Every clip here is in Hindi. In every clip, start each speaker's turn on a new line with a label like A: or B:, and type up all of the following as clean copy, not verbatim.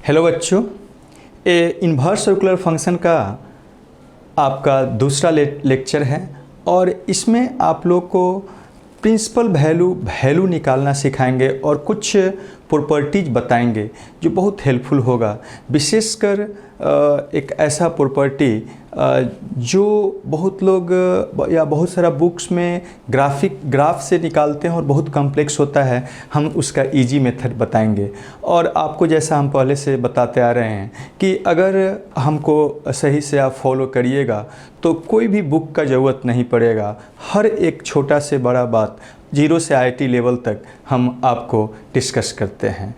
A: हेलो बच्चों, इन्वर्स सर्कुलर फंक्शन का आपका दूसरा लेक्चर है और इसमें आप लोग को प्रिंसिपल वैल्यू निकालना सिखाएंगे और कुछ प्रॉपर्टीज बताएंगे जो बहुत हेल्पफुल होगा। विशेषकर एक ऐसा प्रॉपर्टी जो बहुत लोग या बहुत सारा बुक्स में ग्राफ से निकालते हैं और बहुत कॉम्प्लेक्स होता है। हम उसका इजी मेथड बताएंगे और आपको जैसा हम पहले से बताते आ रहे हैं कि अगर हमको सही से आप फॉलो करिएगा तो कोई भी बुक का ज़रूरत नहीं पड़ेगा। हर एक छोटा से बड़ा बात जीरो से आईआईटी लेवल तक हम आपको डिस्कस करते हैं।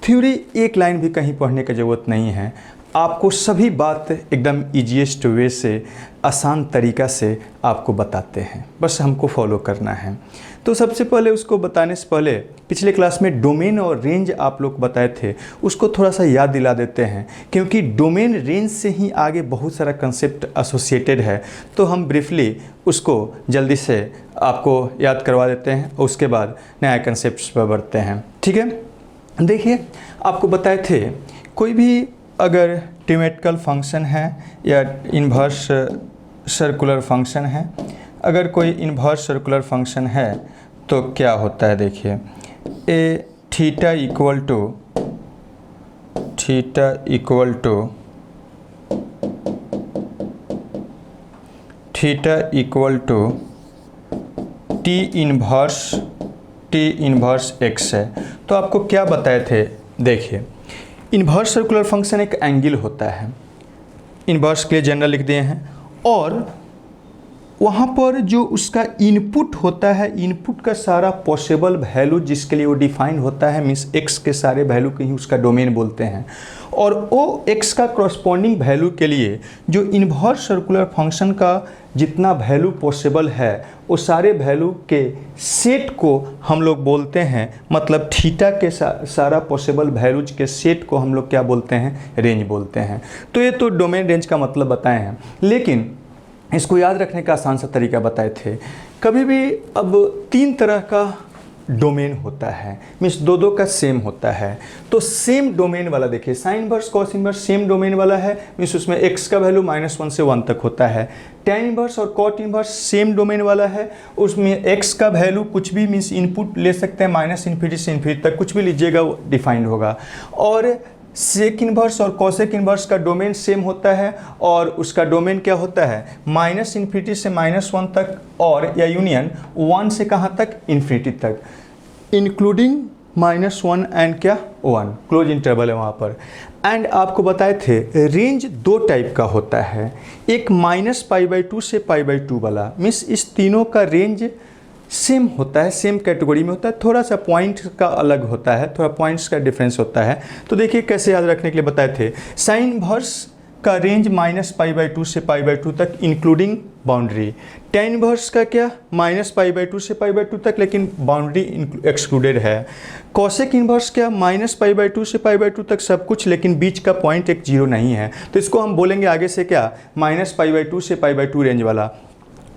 A: थ्योरी एक लाइन भी कहीं पढ़ने की ज़रूरत नहीं है। आपको सभी बात एकदम ईजीएस्ट वे से आसान तरीक़ा से आपको बताते हैं, बस हमको फॉलो करना है। तो सबसे पहले उसको बताने से पहले पिछले क्लास में डोमेन और रेंज आप लोग बताए थे, उसको थोड़ा सा याद दिला देते हैं क्योंकि डोमेन रेंज से ही आगे बहुत सारा कंसेप्ट एसोसिएटेड है। तो हम ब्रीफली उसको जल्दी से आपको याद करवा देते हैं और उसके बाद नया कंसेप्ट पर बढ़ते हैं। ठीक है, देखिए आपको बताए थे कोई भी अगर ट्रिमेटिकल फंक्शन है या इन्वर्स सर्कुलर फंक्शन है, अगर कोई इन्वर्स सर्कुलर फंक्शन है तो क्या होता है। देखिए a theta equal to T inverse X है। तो आपको क्या बताए थे, देखिए इन्वर्स सर्कुलर फंक्शन एक एंगल होता है, इन्वर्स के लिए जनरल लिख दिए हैं, और वहाँ पर जो उसका इनपुट होता है, इनपुट का सारा पॉसिबल वैल्यू जिसके लिए वो डिफाइन होता है, मीन्स एक्स के सारे वैल्यू को ही उसका डोमेन बोलते हैं, और वो एक्स का करस्पॉन्डिंग वैल्यू के लिए जो इन्वर्स सर्कुलर फंक्शन का जितना वैल्यू पॉसिबल है वो सारे वैल्यू के सेट को हम लोग बोलते हैं, मतलब थीटा के सारा पॉसिबल वैल्यूज के सेट को हम लोग क्या बोलते हैं, रेंज बोलते हैं। तो ये तो डोमेन रेंज का मतलब बताए हैं, लेकिन इसको याद रखने का आसान सा तरीका बताए थे। कभी भी अब तीन तरह का डोमेन होता है, मीन्स दो का सेम होता है। तो सेम डोमेन वाला देखिए sine inverse cos inverse same domain वाला है, मीन्स उसमें x का वैल्यू -1 से 1 तक होता है। tan इनवर्स और cot इनवर्स सेम डोमेन वाला है, उसमें x का वैल्यू कुछ भी मीन्स इनपुट ले सकते हैं -∞ से ∞ तक, कुछ भी लीजिएगा वो डिफाइंड होगा। और सेक इन्वर्स और कॉसेक इन्वर्स का डोमेन सेम होता है और उसका डोमेन क्या होता है, -∞ से -1 तक, और या यूनियन 1 से कहाँ तक, इन्फिनिटी तक, इंक्लूडिंग -1 एंड क्या 1, क्लोज इंटरवल है वहाँ पर। एंड आपको बताए थे रेंज दो टाइप का होता है, एक -π/2 से π/2 वाला, मीन्स इस तीनों का रेंज सेम होता है, सेम कैटेगरी में होता है, थोड़ा सा पॉइंट का अलग होता है, थोड़ा पॉइंट्स का डिफरेंस होता है। तो देखिए कैसे याद रखने के लिए बताए थे, साइन इनवर्स का रेंज -π/2 से π/2 तक इंक्लूडिंग बाउंड्री, tan इनवर्स का क्या -π/2 से π/2 तक लेकिन बाउंड्री एक्सक्लूडेड है, कॉसेक इनवर्स क्या -π/2 से π/2 तक सब कुछ लेकिन बीच का पॉइंट एक जीरो नहीं है। तो इसको हम बोलेंगे आगे से क्या, -π/2 से π/2 रेंज वाला।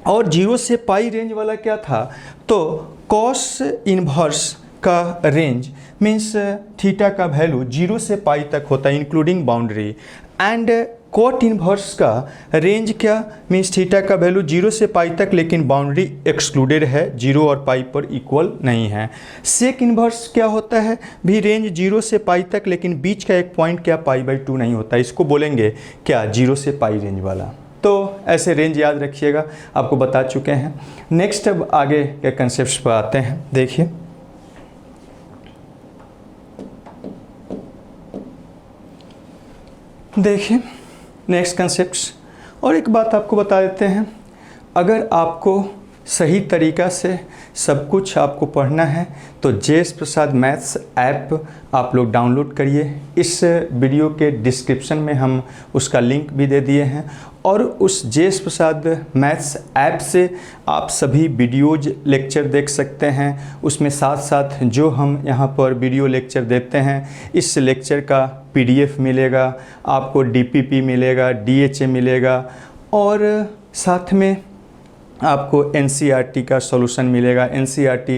A: और 0 से पाई रेंज वाला क्या था, तो कॉस इनवर्स का रेंज मीन्स थीटा का वैल्यू 0 से पाई तक होता है including boundary, and cot inverse का रेंज क्या मीन्स थीटा का वैल्यू 0 से पाई तक लेकिन बाउंड्री एक्सक्लूडेड है, 0 और पाई पर इक्वल नहीं है। सेक इनवर्स क्या होता है, भी रेंज 0 से पाई तक लेकिन बीच का एक पॉइंट क्या π/2 नहीं होता, इसको बोलेंगे क्या 0 से पाई रेंज वाला। तो ऐसे रेंज याद रखिएगा, आपको बता चुके हैं। नेक्स्ट अब आगे के कंसेप्ट्स पर आते हैं। देखिए नेक्स्ट कंसेप्ट्स, और एक बात आपको बता देते हैं, अगर आपको सही तरीक़ा से सब कुछ आपको पढ़ना है तो जेएस प्रसाद मैथ्स ऐप आप लोग डाउनलोड करिए। इस वीडियो के डिस्क्रिप्शन में हम उसका लिंक भी दे दिए हैं, और उस जेएस प्रसाद मैथ्स ऐप से आप सभी वीडियोज लेक्चर देख सकते हैं। उसमें साथ साथ जो हम यहाँ पर वीडियो लेक्चर देते हैं, इस लेक्चर का PDF मिलेगा आपको, DPP मिलेगा, DHA मिलेगा, और साथ में आपको NCERT का सॉल्यूशन मिलेगा, NCERT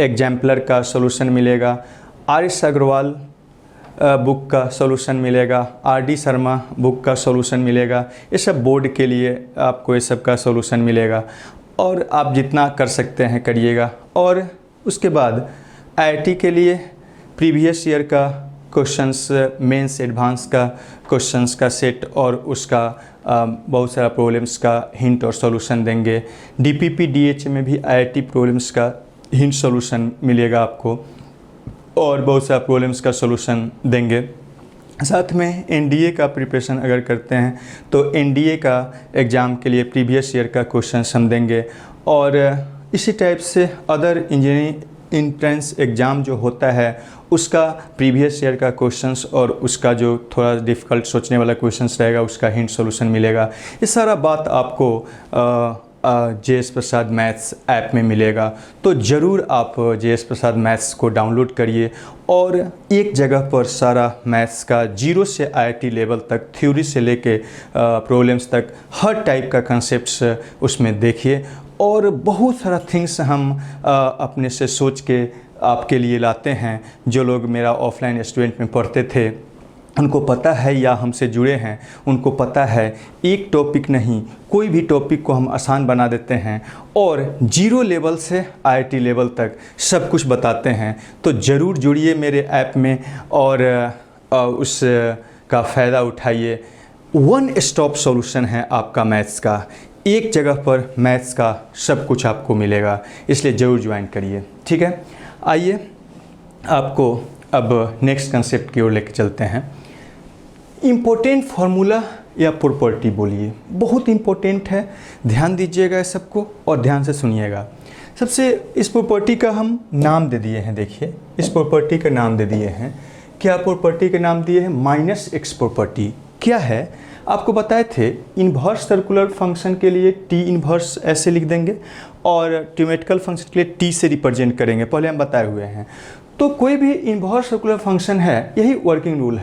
A: एग्जाम्पलर का सॉल्यूशन मिलेगा। RS अग्रवाल बुक का सॉल्यूशन मिलेगा, आर.डी. शर्मा बुक का सॉल्यूशन मिलेगा। ये सब बोर्ड के लिए आपको ये सब का सॉल्यूशन मिलेगा और आप जितना कर सकते हैं करिएगा। और उसके बाद आईआईटी के लिए प्रीवियस ईयर का क्वेश्चंस, मेंस एडवांस का क्वेश्चंस का सेट और उसका बहुत सारा प्रॉब्लम्स का हिंट और सॉल्यूशन देंगे। डीपीपी डीएच में भी आईआईटी प्रॉब्लम्स का हिंट सॉल्यूशन मिलेगा आपको और बहुत सारा प्रॉब्लम्स का सॉल्यूशन देंगे। साथ में एनडीए का प्रिपरेशन अगर करते हैं तो एनडीए का एग्ज़ाम के लिए प्रीवियस ईयर का क्वेश्चंस हम देंगे। और इसी टाइप से अदर इंजीनियरिंग एंट्रेंस एग्ज़ाम जो होता है उसका प्रीवियस ईयर का क्वेश्चंस और उसका जो थोड़ा डिफ़िकल्ट सोचने वाला क्वेश्चंस रहेगा उसका हिंट सॉल्यूशन मिलेगा। ये सारा बात आपको JS प्रसाद मैथ्स ऐप में मिलेगा। तो ज़रूर आप JS प्रसाद मैथ्स को डाउनलोड करिए और एक जगह पर सारा मैथ्स का जीरो से आईआईटी लेवल तक, थ्योरी से लेके प्रॉब्लम्स तक हर टाइप का कंसेप्ट्स उसमें देखिए। और बहुत सारा थिंग्स हम अपने से सोच के आपके लिए लाते हैं। जो लोग मेरा ऑफलाइन स्टूडेंट में पढ़ते थे उनको पता है या हमसे जुड़े हैं उनको पता है, एक टॉपिक नहीं कोई भी टॉपिक को हम आसान बना देते हैं और जीरो लेवल से आईआईटी लेवल तक सब कुछ बताते हैं। तो ज़रूर जुड़िए मेरे ऐप में और उस का फ़ायदा उठाइए। वन स्टॉप सॉल्यूशन है आपका मैथ्स का, एक जगह पर मैथ्स का सब कुछ आपको मिलेगा, इसलिए ज़रूर ज्वाइन करिए। ठीक है, आइए आपको अब नेक्स्ट कंसेप्ट की ओर लेके चलते हैं। इम्पोर्टेंट फार्मूला या प्रॉपर्टी बोलिए, बहुत इम्पोर्टेंट है, ध्यान दीजिएगा सबको और ध्यान से सुनिएगा। सबसे इस प्रॉपर्टी का हम नाम दे दिए हैं, देखिए इस प्रॉपर्टी का नाम दे दिए हैं। क्या प्रॉपर्टी के नाम दिए हैं? Minus x property. क्या है आपको बताए थे, इन्वर्स सर्कुलर फंक्शन के लिए टी इन्वर्स ऐसे लिख देंगे और ट्योमेटिकल फंक्शन के लिए टी से रिप्रेजेंट करेंगे, पहले हम बताए हुए हैं। तो कोई भी इन्वर्स सर्कुलर फंक्शन है, यही वर्किंग रूल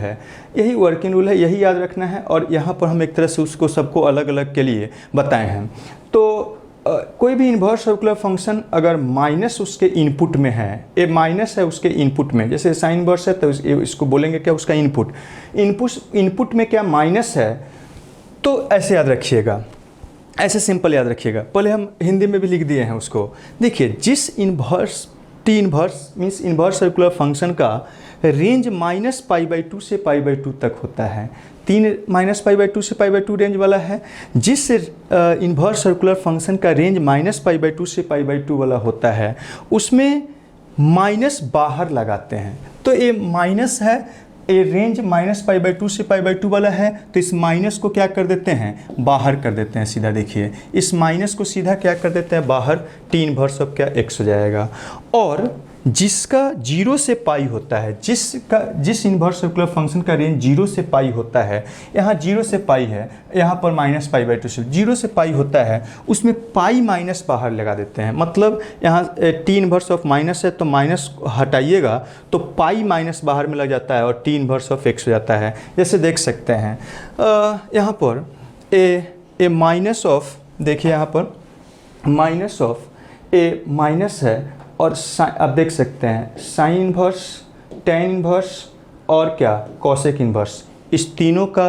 A: है, यही याद रखना है। और यहाँ पर हम एक तरह से उसको सबको अलग अलग के लिए बताए हैं। तो कोई भी इन्वर्स सर्कुलर फंक्शन अगर माइनस उसके इनपुट में है, ए माइनस है उसके इनपुट में, जैसे साइन इन्वर्स है तो इसको बोलेंगे क्या, उसका इनपुट में क्या माइनस है, तो ऐसे याद रखिएगा, ऐसे सिंपल याद रखिएगा। पहले हम हिंदी में भी लिख दिए हैं उसको। देखिए जिस inverse T inverse means inverse circular function का रेंज -π/2 से π/2 तक होता है, -π/2 से π/2 रेंज वाला है। जिस इन्वर्स सर्कुलर फंक्शन का रेंज -π/2 से π/2 वाला होता है उसमें माइनस बाहर लगाते हैं। तो ये माइनस है, ये रेंज -π/2 से π/2 वाला है, तो इस माइनस को क्या कर देते हैं, बाहर कर देते हैं। सीधा देखिए इस माइनस को सीधा क्या कर देते हैं, बाहर, टी इन्वर्स ऑफ क्या एक्स हो जाएगा। और जिसका 0 से पाई होता है, जिस इन्वर्स सर्कुलर फंक्शन का रेंज 0 से पाई होता है, यहाँ 0 से पाई है, यहाँ पर -π/2 से 0 से पाई होता है, उसमें पाई माइनस बाहर लगा देते हैं। मतलब यहाँ टी इन्वर्स ऑफ माइनस है तो माइनस हटाइएगा तो पाई माइनस बाहर में लग जाता है और टी इन्वर्स ऑफ एक्स हो जाता है। जैसे देख सकते हैं यहाँ पर ए माइनस ऑफ, देखिए यहाँ पर माइनस ऑफ ए माइनस है और आप देख सकते हैं साइन इन्वर्स, टेन इन्वर्स और क्या, कॉसेक इन्वर्स, इस तीनों का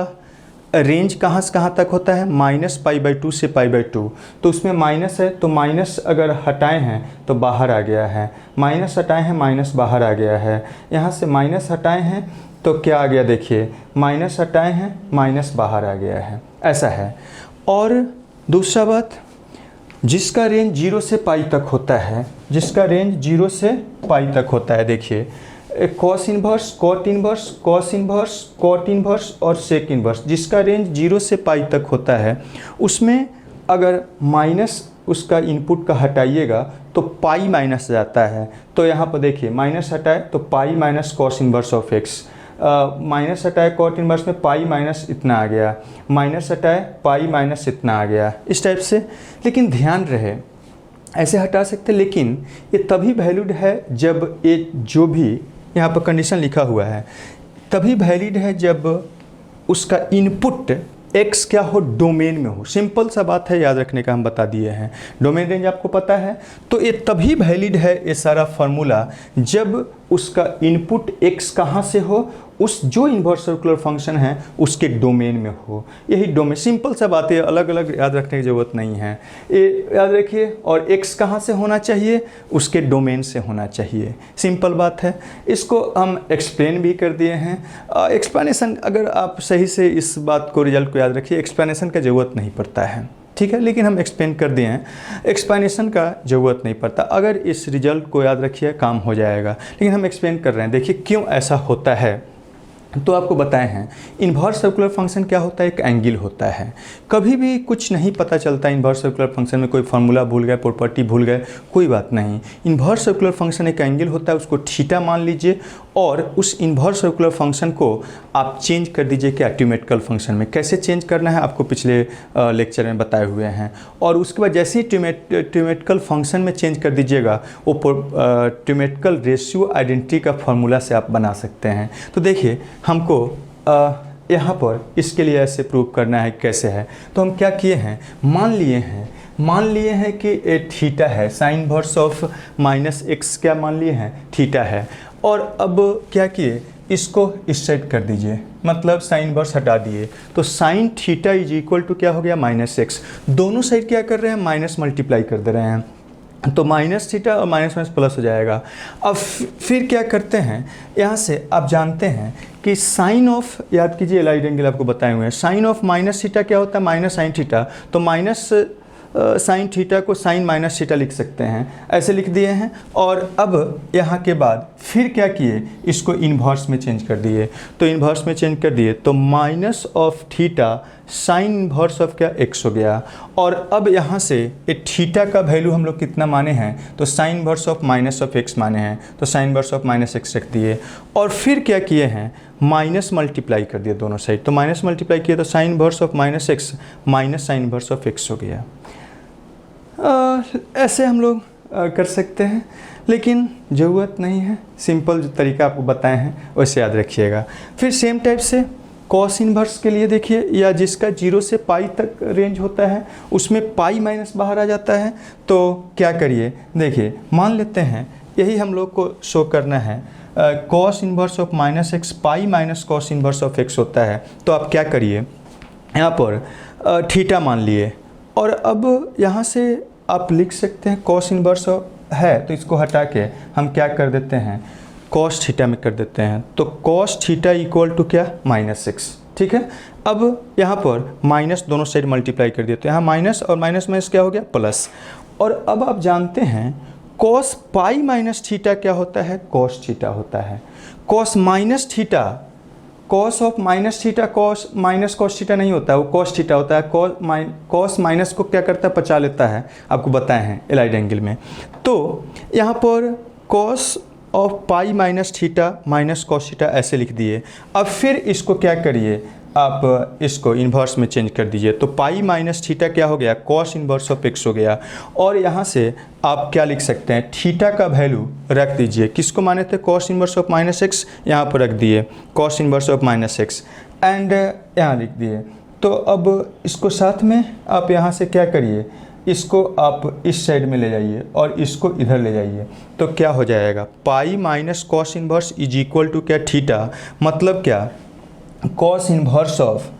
A: रेंज कहाँ से कहाँ तक होता है, -π/2 से π/2। तो उसमें माइनस है तो माइनस अगर हटाए हैं तो बाहर आ गया है, माइनस हटाए हैं माइनस बाहर आ गया है। यहाँ से माइनस हटाए हैं तो क्या आ गया, देखिए माइनस हटाए हैं माइनस बाहर आ गया है, ऐसा है। और दूसरा बात, जिसका रेंज 0 से पाई तक होता है, जिसका रेंज 0 से पाई तक होता है, देखिए cos inverse, cot inverse, cos inverse, cot inverse और सेक इन्वर्स, जिसका रेंज 0 से पाई तक होता है उसमें अगर माइनस उसका इनपुट का हटाइएगा तो पाई माइनस जाता है। तो यहाँ पर देखिए माइनस हटाए तो पाई minus cos inverse of x, minus हटाए कॉट इन्वर्स में पाई माइनस इतना आ गया, माइनस हटाए पाई माइनस इतना आ गया, इस टाइप से। लेकिन ध्यान रहे ऐसे हटा सकते, लेकिन ये तभी वैलिड है जब ये जो भी यहाँ पर कंडीशन लिखा हुआ है तभी वैलिड है जब उसका इनपुट एक्स क्या हो, डोमेन में हो। सिंपल सा बात है, याद रखने का हम बता दिए हैं। डोमेन रेंज आपको पता है, तो ये तभी वैलिड है ये सारा फार्मूला जब उसका इनपुट एक्स कहाँ से हो उस जो इन्वर्स सर्कुलर फंक्शन है उसके डोमेन में हो। यही डोमेन, सिंपल सा बात है, अलग अलग याद रखने की ज़रूरत नहीं है। ये याद रखिए। और x कहाँ से होना चाहिए? उसके डोमेन से होना चाहिए। सिंपल बात है। इसको हम एक्सप्लेन भी कर दिए हैं। एक्सप्लेनेशन अगर आप सही से इस बात को, रिजल्ट को याद रखिए, एक्सप्लेनेशन का ज़रूरत नहीं पड़ता है, ठीक है, लेकिन हम एक्सप्लेन कर दिए हैं, एक्सप्लेनेशन का ज़रूरत नहीं पड़ता। अगर इस रिजल्ट को याद रखिए काम हो जाएगा, लेकिन हम एक्सप्लेन कर रहे हैं। देखिए क्यों ऐसा होता है, तो आपको बताए हैं इन्वर्स सर्कुलर फंक्शन क्या होता है, एक एंगल होता है। कभी भी कुछ नहीं पता चलता इन्वर्स सर्कुलर फंक्शन में, कोई फार्मूला भूल गए, प्रॉपर्टी भूल गए, कोई बात नहीं। इन्वर्स सर्कुलर फंक्शन एक एंगल होता है, उसको थीटा मान लीजिए और उस इन्वर्स सर्कुलर फंक्शन को आप चेंज कर दीजिए क्या, ट्यूमेटिकल फंक्शन में। कैसे चेंज करना है आपको पिछले लेक्चर में बताए हुए हैं। और उसके बाद जैसे ही ट्यूमेटिकल फंक्शन में चेंज कर दीजिएगा, वो ट्यूमेटिकल रेशियो आइडेंटिटी का फार्मूला से आप बना सकते हैं। तो देखिए हमको यहाँ पर इसके लिए ऐसे प्रूव करना है, कैसे है, तो हम क्या किए हैं, मान लिए हैं कि ए थीटा है, sign inverse of minus x क्या मान लिए हैं, थीटा है। और अब क्या किए, इसको इस साइड कर दीजिए, मतलब साइन इन्वर्स हटा दिए, तो sine theta is equal to क्या हो गया, माइनस एक्स। दोनों साइड क्या कर रहे हैं, माइनस मल्टीप्लाई कर दे रहे हैं, तो माइनस थीटा और माइनस माइनस प्लस हो जाएगा। अब फिर क्या करते हैं, यहाँ से आप जानते हैं कि साइन ऑफ, याद कीजिए एलाइड एंगल आपको बताए हुए हैं, साइन ऑफ माइनस थीटा क्या होता है, माइनस साइन थीटा, तो माइनस साइन थीटा को साइन माइनस थीटा लिख सकते हैं, ऐसे लिख दिए हैं। और अब यहाँ के बाद फिर क्या किए, इसको इन्वर्स में चेंज कर दिए, तो इन्वर्स में चेंज कर दिए तो minus of theta sine inverse of क्या, एक्स हो गया। और अब यहाँ से ये थीटा का वैल्यू हम लोग कितना माने हैं, तो sign inverse of minus of x माने हैं, तो sign inverse of minus x रख दिए। और फिर क्या किए हैं, माइनस मल्टीप्लाई कर दिए दोनों साइड, तो माइनस मल्टीप्लाई किए तो sign inverse of minus x minus sign inverse of x हो गया। ऐसे हम लोग कर सकते हैं, लेकिन ज़रूरत नहीं है, सिंपल जो तरीका आपको बताए हैं वैसे याद रखिएगा। फिर सेम टाइप से कॉस इन्वर्स के लिए देखिए, या जिसका 0 से पाई तक रेंज होता है उसमें पाई माइनस बाहर आ जाता है, तो क्या करिए, देखिए मान लेते हैं यही हम लोग को शो करना है, cos inverse of minus x pi minus cos inverse of x होता है। तो आप क्या करिए, यहाँ पर थीटा मान लिए, और अब यहाँ से आप लिख सकते हैं कॉस इन्वर्स है, तो इसको हटा के हम क्या कर देते हैं, कॉस थीटा में कर देते हैं, तो कॉस थीटा इक्वल टू क्या, माइनस एक्स, ठीक है। अब यहाँ पर माइनस दोनों साइड मल्टीप्लाई कर दिए, तो यहाँ माइनस और माइनस माइनस क्या हो गया, प्लस। और अब आप जानते हैं कॉस पाई माइनस थीटा क्या होता है, कॉस थीटा होता है। Cos minus theta, cos of minus theta cos minus cos theta नहीं होता है, वो कॉस थीटा होता है। कॉस माइनस को क्या करता है, पचा लेता है, आपको बताए हैं एलाइड एंगल में। तो यहाँ पर cos of pi minus theta minus cos theta ऐसे लिख दिए। अब फिर इसको क्या करिए, आप इसको इन्वर्स में चेंज कर दीजिए, तो पाई माइनस थीटा क्या हो गया, कॉस इन्वर्स ऑफ एक्स हो गया। और यहाँ से आप क्या लिख सकते हैं, थीटा का वैल्यू रख दीजिए, किसको माने थे, cos inverse of minus x, यहाँ पर रख दिए cos inverse of minus x, and यहाँ लिख दिए। तो अब इसको साथ में आप यहाँ से क्या करिए, इसको आप इस साइड में ले जाइए और इसको इधर ले जाइए, तो क्या हो जाएगा, pi minus cos inverse is equal to क्या, थीटा, मतलब क्या, कॉस इन्वर्स ऑफ,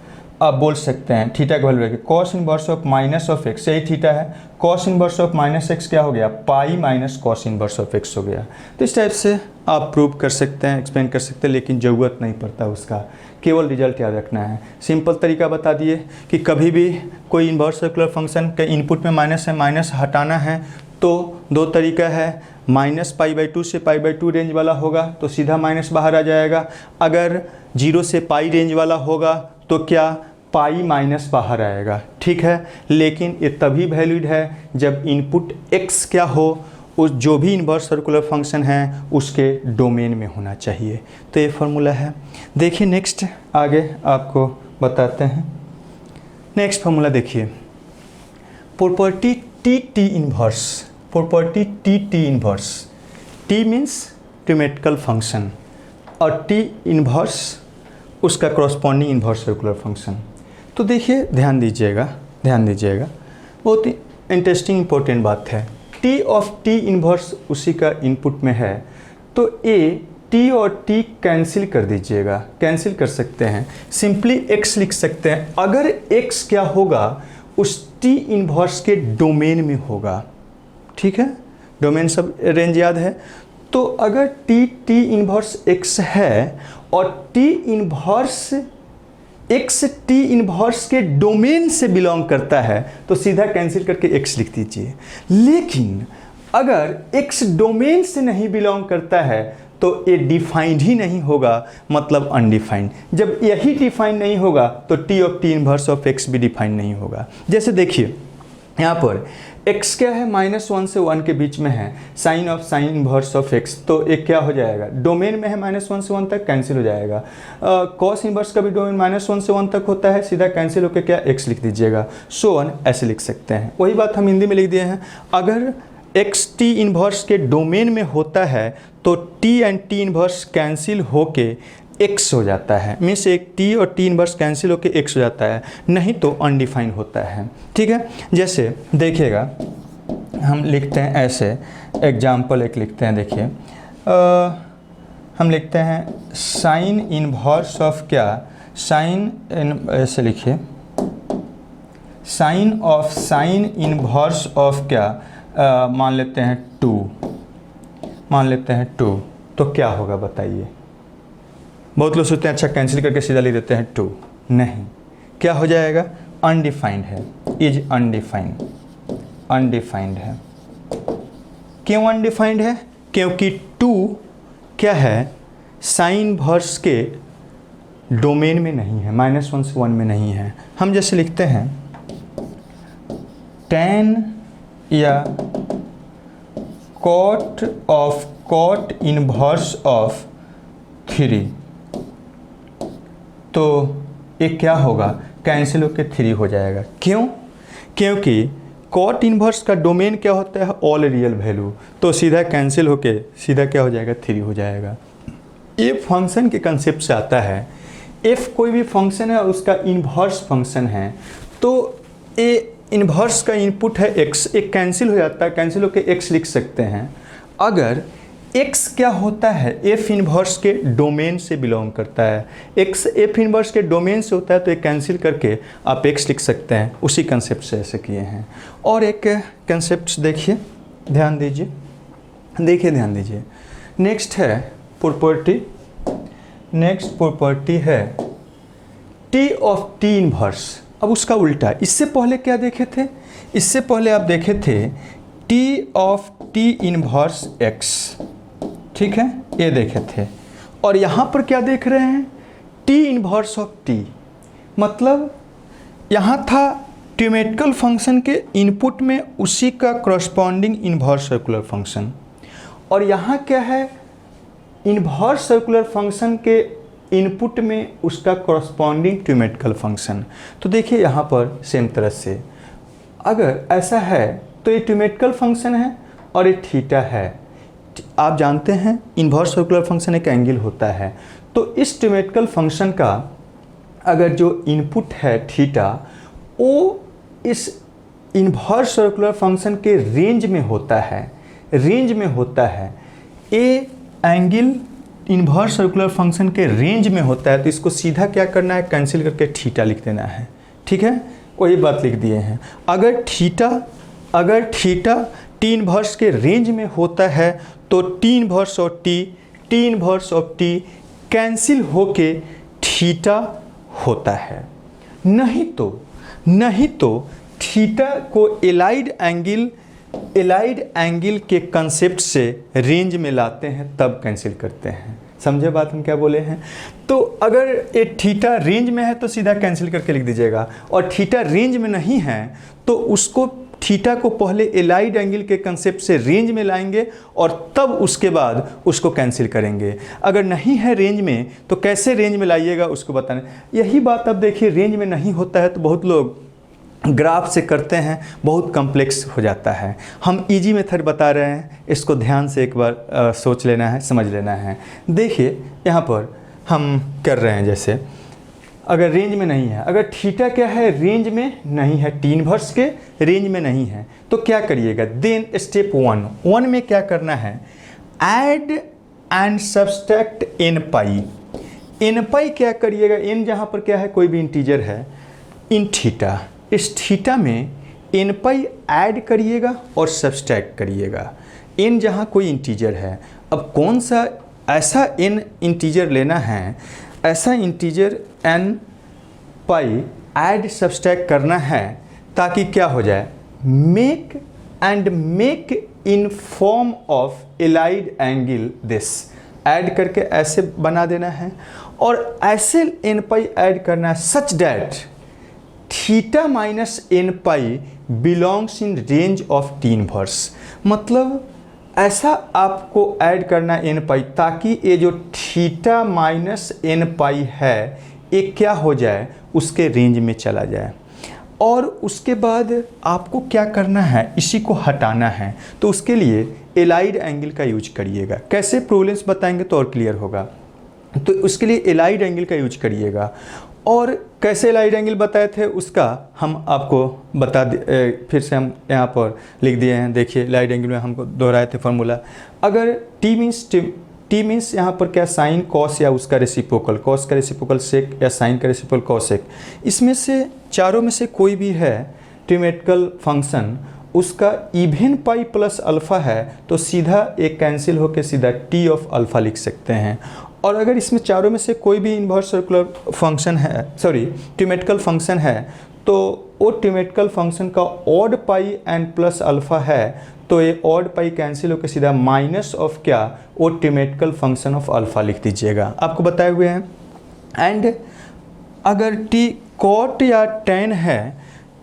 A: आप बोल सकते हैं थीटा का वैल्यू रखिए, cos inverse of minus of x, यही थीटा है, cos inverse of minus x क्या हो गया, पाई minus cos inverse of x हो गया। तो इस टाइप से आप प्रूव कर सकते हैं, एक्सप्लेन कर सकते हैं, लेकिन ज़रूरत नहीं पड़ता उसका, केवल रिजल्ट याद रखना है। सिंपल तरीका बता दिए कि कभी भी कोई इन्वर्स सर्कुलर फंक्शन के इनपुट में माइनस है, माइनस हटाना है तो दो तरीका है, माइनस पाई बाई 2 से पाई बाई 2 रेंज वाला होगा तो सीधा माइनस बाहर आ जाएगा, अगर 0 से पाई रेंज वाला होगा तो क्या, पाई माइनस बाहर आएगा, ठीक है। लेकिन ये तभी वैलिड है जब इनपुट x क्या हो, उस जो भी इन्वर्स सर्कुलर फंक्शन है उसके डोमेन में होना चाहिए। तो ये फार्मूला है। देखिए नेक्स्ट आगे आपको बताते हैं। नेक्स्ट फार्मूला देखिए, property T inverse, property T inverse, T means trigonometrical function और टी इन्वर्स उसका कॉरस्पॉन्डिंग इन्वर्स सर्कुलर फंक्शन। तो देखिए ध्यान दीजिएगा, बहुत ही इंटरेस्टिंग इंपॉर्टेंट बात है। टी ऑफ टी इन्वर्स उसी का इनपुट में है, तो ए टी और टी कैंसिल कर दीजिएगा, कैंसिल कर सकते हैं, सिंपली x लिख सकते हैं। अगर x क्या होगा उस टी इन्वर्स के डोमेन में होगा, ठीक है, डोमेन सब रेंज याद है। तो अगर टी इन्वर्स x है और T inverse x T inverse के डोमेन से बिलोंग करता है तो सीधा कैंसिल करके x लिख दीजिए। लेकिन अगर x डोमेन से नहीं बिलोंग करता है तो ये डिफाइंड ही नहीं होगा, मतलब अनडिफाइंड। जब यही डिफाइंड नहीं होगा तो T of T inverse of x भी डिफाइंड नहीं होगा। जैसे देखिए यहाँ पर x क्या है, -1 से 1 के बीच में है, sine of sine inverse of x, तो एक क्या हो जाएगा, डोमेन में है -1 से 1 तक, कैंसिल हो जाएगा। कॉस इन्वर्स का भी डोमेन -1 से 1 तक होता है, सीधा कैंसिल होकर क्या x लिख दीजिएगा। सो ऑन ऐसे लिख सकते हैं। वही बात हम हिंदी में लिख दिए हैं। अगर x टी इन्वर्स के डोमेन में होता है तो t and T inverse cancel होके x हो जाता है, मीन्स एक t और t इन्वर्स कैंसिल होके x हो जाता है, नहीं तो अनडिफाइंड होता है, ठीक है। जैसे देखिएगा हम लिखते हैं ऐसे, एग्जाम्पल एक लिखते हैं, देखिए हम लिखते हैं साइन इन्वर्स ऑफ क्या, ऐसे लिखिए sine of sine inverse of क्या, मान लेते हैं 2, तो क्या होगा बताइए। बहुत लोग सोचते हैं अच्छा कैंसिल करके सीधा लिख देते हैं 2, नहीं, क्या हो जाएगा, अनडिफाइंड है, इज अनडिफाइंड है। क्यों अनडिफाइंड है, क्योंकि 2 क्या है, साइन वर्स के डोमेन में नहीं है, -1 से 1 में नहीं है। हम जैसे लिखते हैं tan या cot इनवर्स ऑफ 3, तो एक क्या होगा, कैंसिल होकर 3 हो जाएगा। क्यों, क्योंकि कॉट इन्वर्स का डोमेन क्या होता है, ऑल रियल वैल्यू, तो सीधा कैंसिल होके सीधा क्या हो जाएगा, 3 हो जाएगा। ये फंक्शन के कंसेप्ट से आता है। f कोई भी फंक्शन है और उसका इन्वर्स फंक्शन है, तो ये इन्वर्स का इनपुट है x, एक कैंसिल हो जाता है, कैंसिल होकर x लिख सकते हैं। अगर x क्या होता है, f इन्वर्स के डोमेन से बिलोंग करता है, x f इन्वर्स के डोमेन से होता है, तो एक कैंसिल करके आप x लिख सकते हैं। उसी कंसेप्ट से ऐसे किए हैं। और एक कंसेप्ट देखिए, ध्यान दीजिए, ध्यान दीजिए। नेक्स्ट है प्रॉपर्टी, नेक्स्ट प्रॉपर्टी है t ऑफ t इन्वर्स। अब उसका उल्टा, इससे पहले क्या देखे थे, इससे पहले आप देखे थे t of t inverse x, ठीक है, ये देखे थे। और यहाँ पर क्या देख रहे हैं, t इन्वर्स ऑफ t, मतलब यहाँ था ट्यूमेटिकल फंक्शन के इनपुट में उसी का करस्पॉन्डिंग इन्वर्स सर्कुलर फंक्शन, और यहाँ क्या है, इन्वर्स सर्कुलर फंक्शन के इनपुट में उसका करस्पॉन्डिंग ट्यूमेटिकल फंक्शन। तो देखिए यहाँ पर सेम तरह से अगर ऐसा है तो ये ट्यूमेटिकल फंक्शन है और ये थीटा है। आप जानते हैं इन्वर्स सर्कुलर फंक्शन एक एंगल होता है, तो इस ट्यूमेटिकल फंक्शन का अगर जो इनपुट है थीटा, वो इस इन्वर्स सर्कुलर फंक्शन के रेंज में होता है, रेंज में होता है। ये एंगल इन्वर्स सर्कुलर फंक्शन के रेंज में होता है, तो इसको सीधा क्या करना है, कैंसिल करके थीटा लिख देना है, ठीक है, वही बात लिख दिए हैं। अगर थीटा टी इन्वर्स के रेंज में होता है तो T inverse of T cancel होके थीटा होता है। नहीं तो थीटा को एलाइड एंगल के कंसेप्ट से रेंज में लाते हैं, तब कैंसिल करते हैं। समझे बात हम क्या बोले हैं। तो अगर ये थीटा रेंज में है तो सीधा कैंसिल करके लिख दीजिएगा, और थीटा रेंज में नहीं है तो उसको थीटा को पहले एलाइड एंगल के कंसेप्ट से रेंज में लाएंगे और तब उसके बाद उसको कैंसिल करेंगे। अगर नहीं है रेंज में तो कैसे रेंज में लाइएगा उसको बताने। यही बात अब देखिए, रेंज में नहीं होता है तो बहुत लोग ग्राफ से करते हैं, बहुत कॉम्प्लेक्स हो जाता है। हम इजी मेथड बता रहे हैं, इसको ध्यान से एक बार सोच लेना है, समझ लेना है। देखिए यहाँ पर हम कर रहे हैं, जैसे अगर रेंज में नहीं है, अगर थीटा क्या है, रेंज में नहीं है, टी इन्वर्स के रेंज में नहीं है, तो क्या करिएगा, देन स्टेप 1 में क्या करना है, add and subtract N pi. N pi क्या करिएगा, एन जहाँ पर क्या है कोई भी इंटीजर है इन थीटा, इस थीटा में एन पाई ऐड करिएगा और सब्सट्रैक्ट करिएगा। एन जहाँ कोई इंटीजर है, अब कौन सा ऐसा एन इंटीजर लेना है, ऐसा integer n pi add subtract करना है ताकि क्या हो जाए, make in form of allied angle this, add करके ऐसे बना देना है और ऐसे एन पाई ऐड करना है such that theta minus n pi belongs in range of T inverse. मतलब ऐसा आपको ऐड करना एन पाई ताकि ये जो थीटा माइनस एन पाई है ये क्या हो जाए, उसके रेंज में चला जाए। और उसके बाद आपको क्या करना है, इसी को हटाना है, तो उसके लिए एलाइड एंगल का यूज करिएगा। कैसे प्रॉब्लम्स बताएंगे तो और क्लियर होगा। तो उसके लिए एलाइड एंगल का यूज करिएगा। और कैसे एलाइड एंगल बताए थे उसका हम आपको बता फिर से हम यहाँ पर लिख दिए हैं। देखिए एलाइड एंगल में हमको दोहराए थे फॉर्मूला। अगर टी मीन्स यहाँ पर क्या, साइन कॉस या उसका रेसिप्रोकल, कॉस का रेसिप्रोकल सेक या साइन का रेसिप्रोकल कॉसेक, इसमें से चारों में से कोई भी है ट्रिमेटिकल फंक्शन, उसका इवन पाई प्लस अल्फ़ा है तो सीधा एक कैंसिल होकर सीधा टी ऑफ अल्फ़ा लिख सकते हैं। और अगर इसमें चारों में से कोई भी इन्वर्स सर्कुलर फंक्शन है, सॉरी ट्रिमेटिकल फंक्शन है, तो वो ट्रिमेटिकल फंक्शन का odd pi and plus alpha है तो ये ऑड पाई कैंसिल होकर सीधा माइनस ऑफ क्या, वो ट्रिमेटिकल फंक्शन ऑफ अल्फ़ा लिख दीजिएगा, आपको बताए हुए हैं। एंड अगर टी कॉट या टेन है,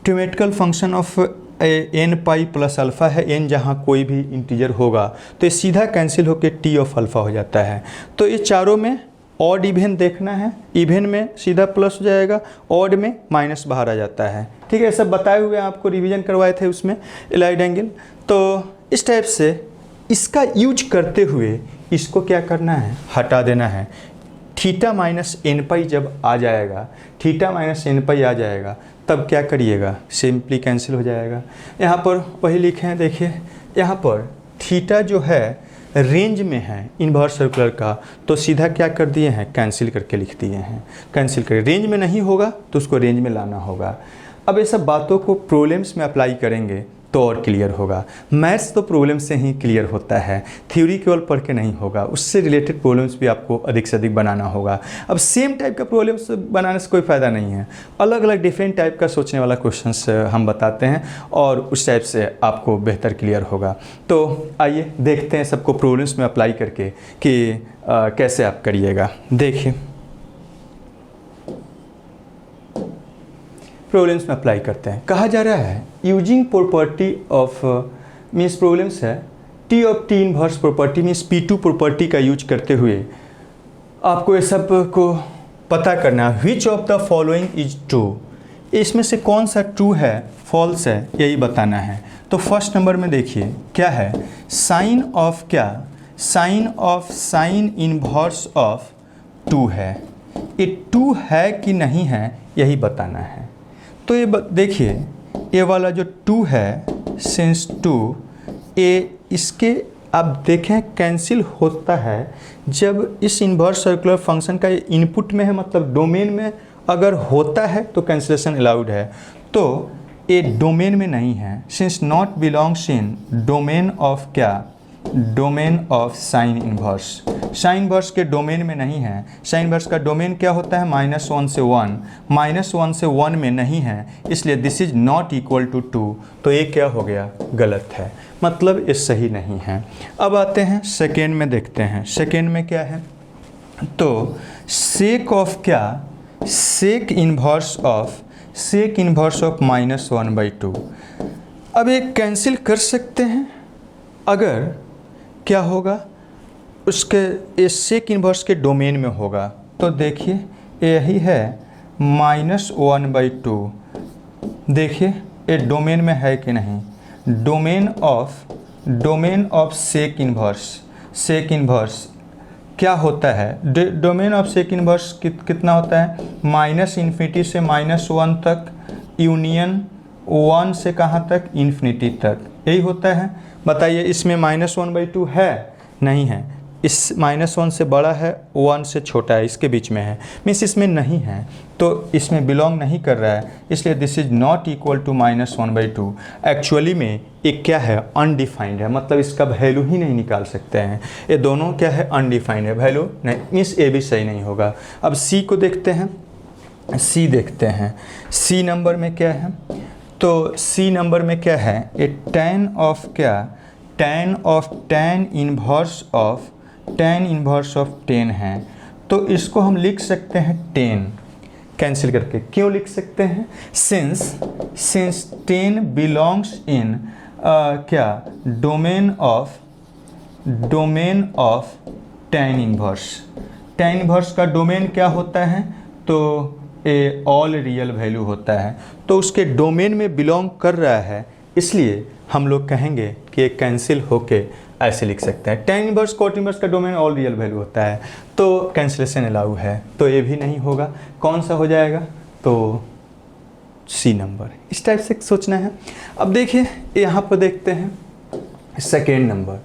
A: trigonometrical function of N pi plus alpha है, एन जहाँ कोई भी इंटीजर होगा तो ये सीधा कैंसिल होकर टी ऑफ अल्फ़ा हो जाता है। तो ये चारों में ऑड इवन देखना है, इवन में सीधा प्लस हो जाएगा, ऑड में माइनस बाहर आ जाता है। ठीक है, सब बताए हुए आपको रिवीजन करवाए थे उसमें एलाइड एंगल। तो इस टाइप से इसका यूज करते हुए इसको क्या करना है, हटा देना है। थीटा माइनस एन पाई जब आ जाएगा, थीटा माइनस एन पाई आ जाएगा तब क्या करिएगा, सिंपली कैंसिल हो जाएगा। यहाँ पर वही लिखे हैं, देखिए यहाँ पर थीटा जो है रेंज में है इन्वर्स सर्कुलर का, तो सीधा क्या कर दिए हैं, कैंसिल करके लिख दिए हैं। कैंसिल करके रेंज में नहीं होगा तो उसको रेंज में लाना होगा। अब ये सब बातों को प्रॉब्लम्स में अप्लाई करेंगे तो और क्लियर होगा। मैथ्स तो प्रॉब्लम से ही क्लियर होता है, थ्योरी केवल पढ़ के नहीं होगा, उससे रिलेटेड प्रॉब्लम्स भी आपको अधिक से अधिक बनाना होगा। अब सेम टाइप का प्रॉब्लम्स बनाने से कोई फ़ायदा नहीं है, अलग अलग डिफरेंट टाइप का सोचने वाला क्वेश्चंस हम बताते हैं और उस टाइप से आपको बेहतर क्लियर होगा। तो आइए देखते हैं सबको प्रॉब्लम्स में अप्लाई करके कि कैसे आप करिएगा। देखिए प्रॉब्लम्स में अप्लाई करते हैं। कहा जा रहा है using property of means problems है T of T inverse property means P2 property का यूज करते हुए आपको ये सब को पता करना है which of the following is true, इसमें से कौन सा ट्रू है फॉल्स है यही बताना है। तो फर्स्ट नंबर में देखिए क्या है, साइन ऑफ क्या, sine of sine inverse of 2 है, ये 2 है कि नहीं है यही बताना है। तो ये देखिए ये वाला जो 2 है सिंस 2, ये इसके आप देखें कैंसिल होता है जब इस इन्वर्स सर्कुलर फंक्शन का ये इनपुट में है, मतलब डोमेन में अगर होता है तो कैंसिलेशन अलाउड है। तो ये डोमेन में नहीं है, since not belongs in domain of क्या, domain of sine inverse, sine inverse के डोमेन में नहीं है। साइन इनवर्स का डोमेन क्या होता है, -1 से 1, -1 से 1 में नहीं है, इसलिए this is not equal to 2, तो ये क्या हो गया, गलत है, मतलब ये सही नहीं है। अब आते हैं सेकेंड में, देखते हैं सेकेंड में क्या है। तो सेक ऑफ क्या, सेक इनवर्स ऑफ -1/2। अब ये कैंसिल कर सकते हैं, अगर क्या होगा उसके सेक इन्वर्स के डोमेन में होगा। तो देखिए यही है -1/2, देखिए ये डोमेन में है कि नहीं, डोमेन ऑफ सेक इन्वर्स क्या होता है, डोमेन ऑफ सेक इन्वर्स कितना होता है, -∞ से -1 तक, यूनियन 1 से कहाँ तक, इन्फिनिटी तक, यही होता है। बताइए इसमें -1/2 है, नहीं है, इस -1 से बड़ा है, 1 से छोटा है, इसके बीच में है, मीन्स इसमें नहीं है, तो इसमें बिलोंग नहीं कर रहा है, इसलिए this is not equal to -1/2। Actually में एक क्या है, अनडिफाइंड है, मतलब इसका वैल्यू ही नहीं निकाल सकते हैं। ये दोनों क्या है, अनडिफाइंड है, वैल्यू नहीं, मीन्स ए भी सही नहीं होगा। अब सी को देखते हैं, सी देखते हैं, सी नंबर में क्या है, तो सी नंबर में क्या है, ए tan ऑफ क्या, tan of tan inverse of 10 है, तो इसको हम लिख सकते हैं 10 कैंसिल करके। क्यों लिख सकते हैं, सिंस 10 बिलोंग्स इन क्या, डोमेन ऑफ tan इन्वर्स का डोमेन क्या होता है, तो ए ऑल रियल वैल्यू होता है, तो उसके डोमेन में बिलोंग कर रहा है, इसलिए हम लोग कहेंगे कि एक कैंसिल होके ऐसे लिख सकते हैं। tan इन्वर्स cot इन्वर्स का डोमेन ऑल रियल वैल्यू होता है, तो कैंसिलेशन अलाउ है, तो ये भी नहीं होगा। कौन सा हो जाएगा, तो सी नंबर। इस टाइप से सोचना है। अब देखिए यहाँ पर देखते हैं सेकेंड नंबर,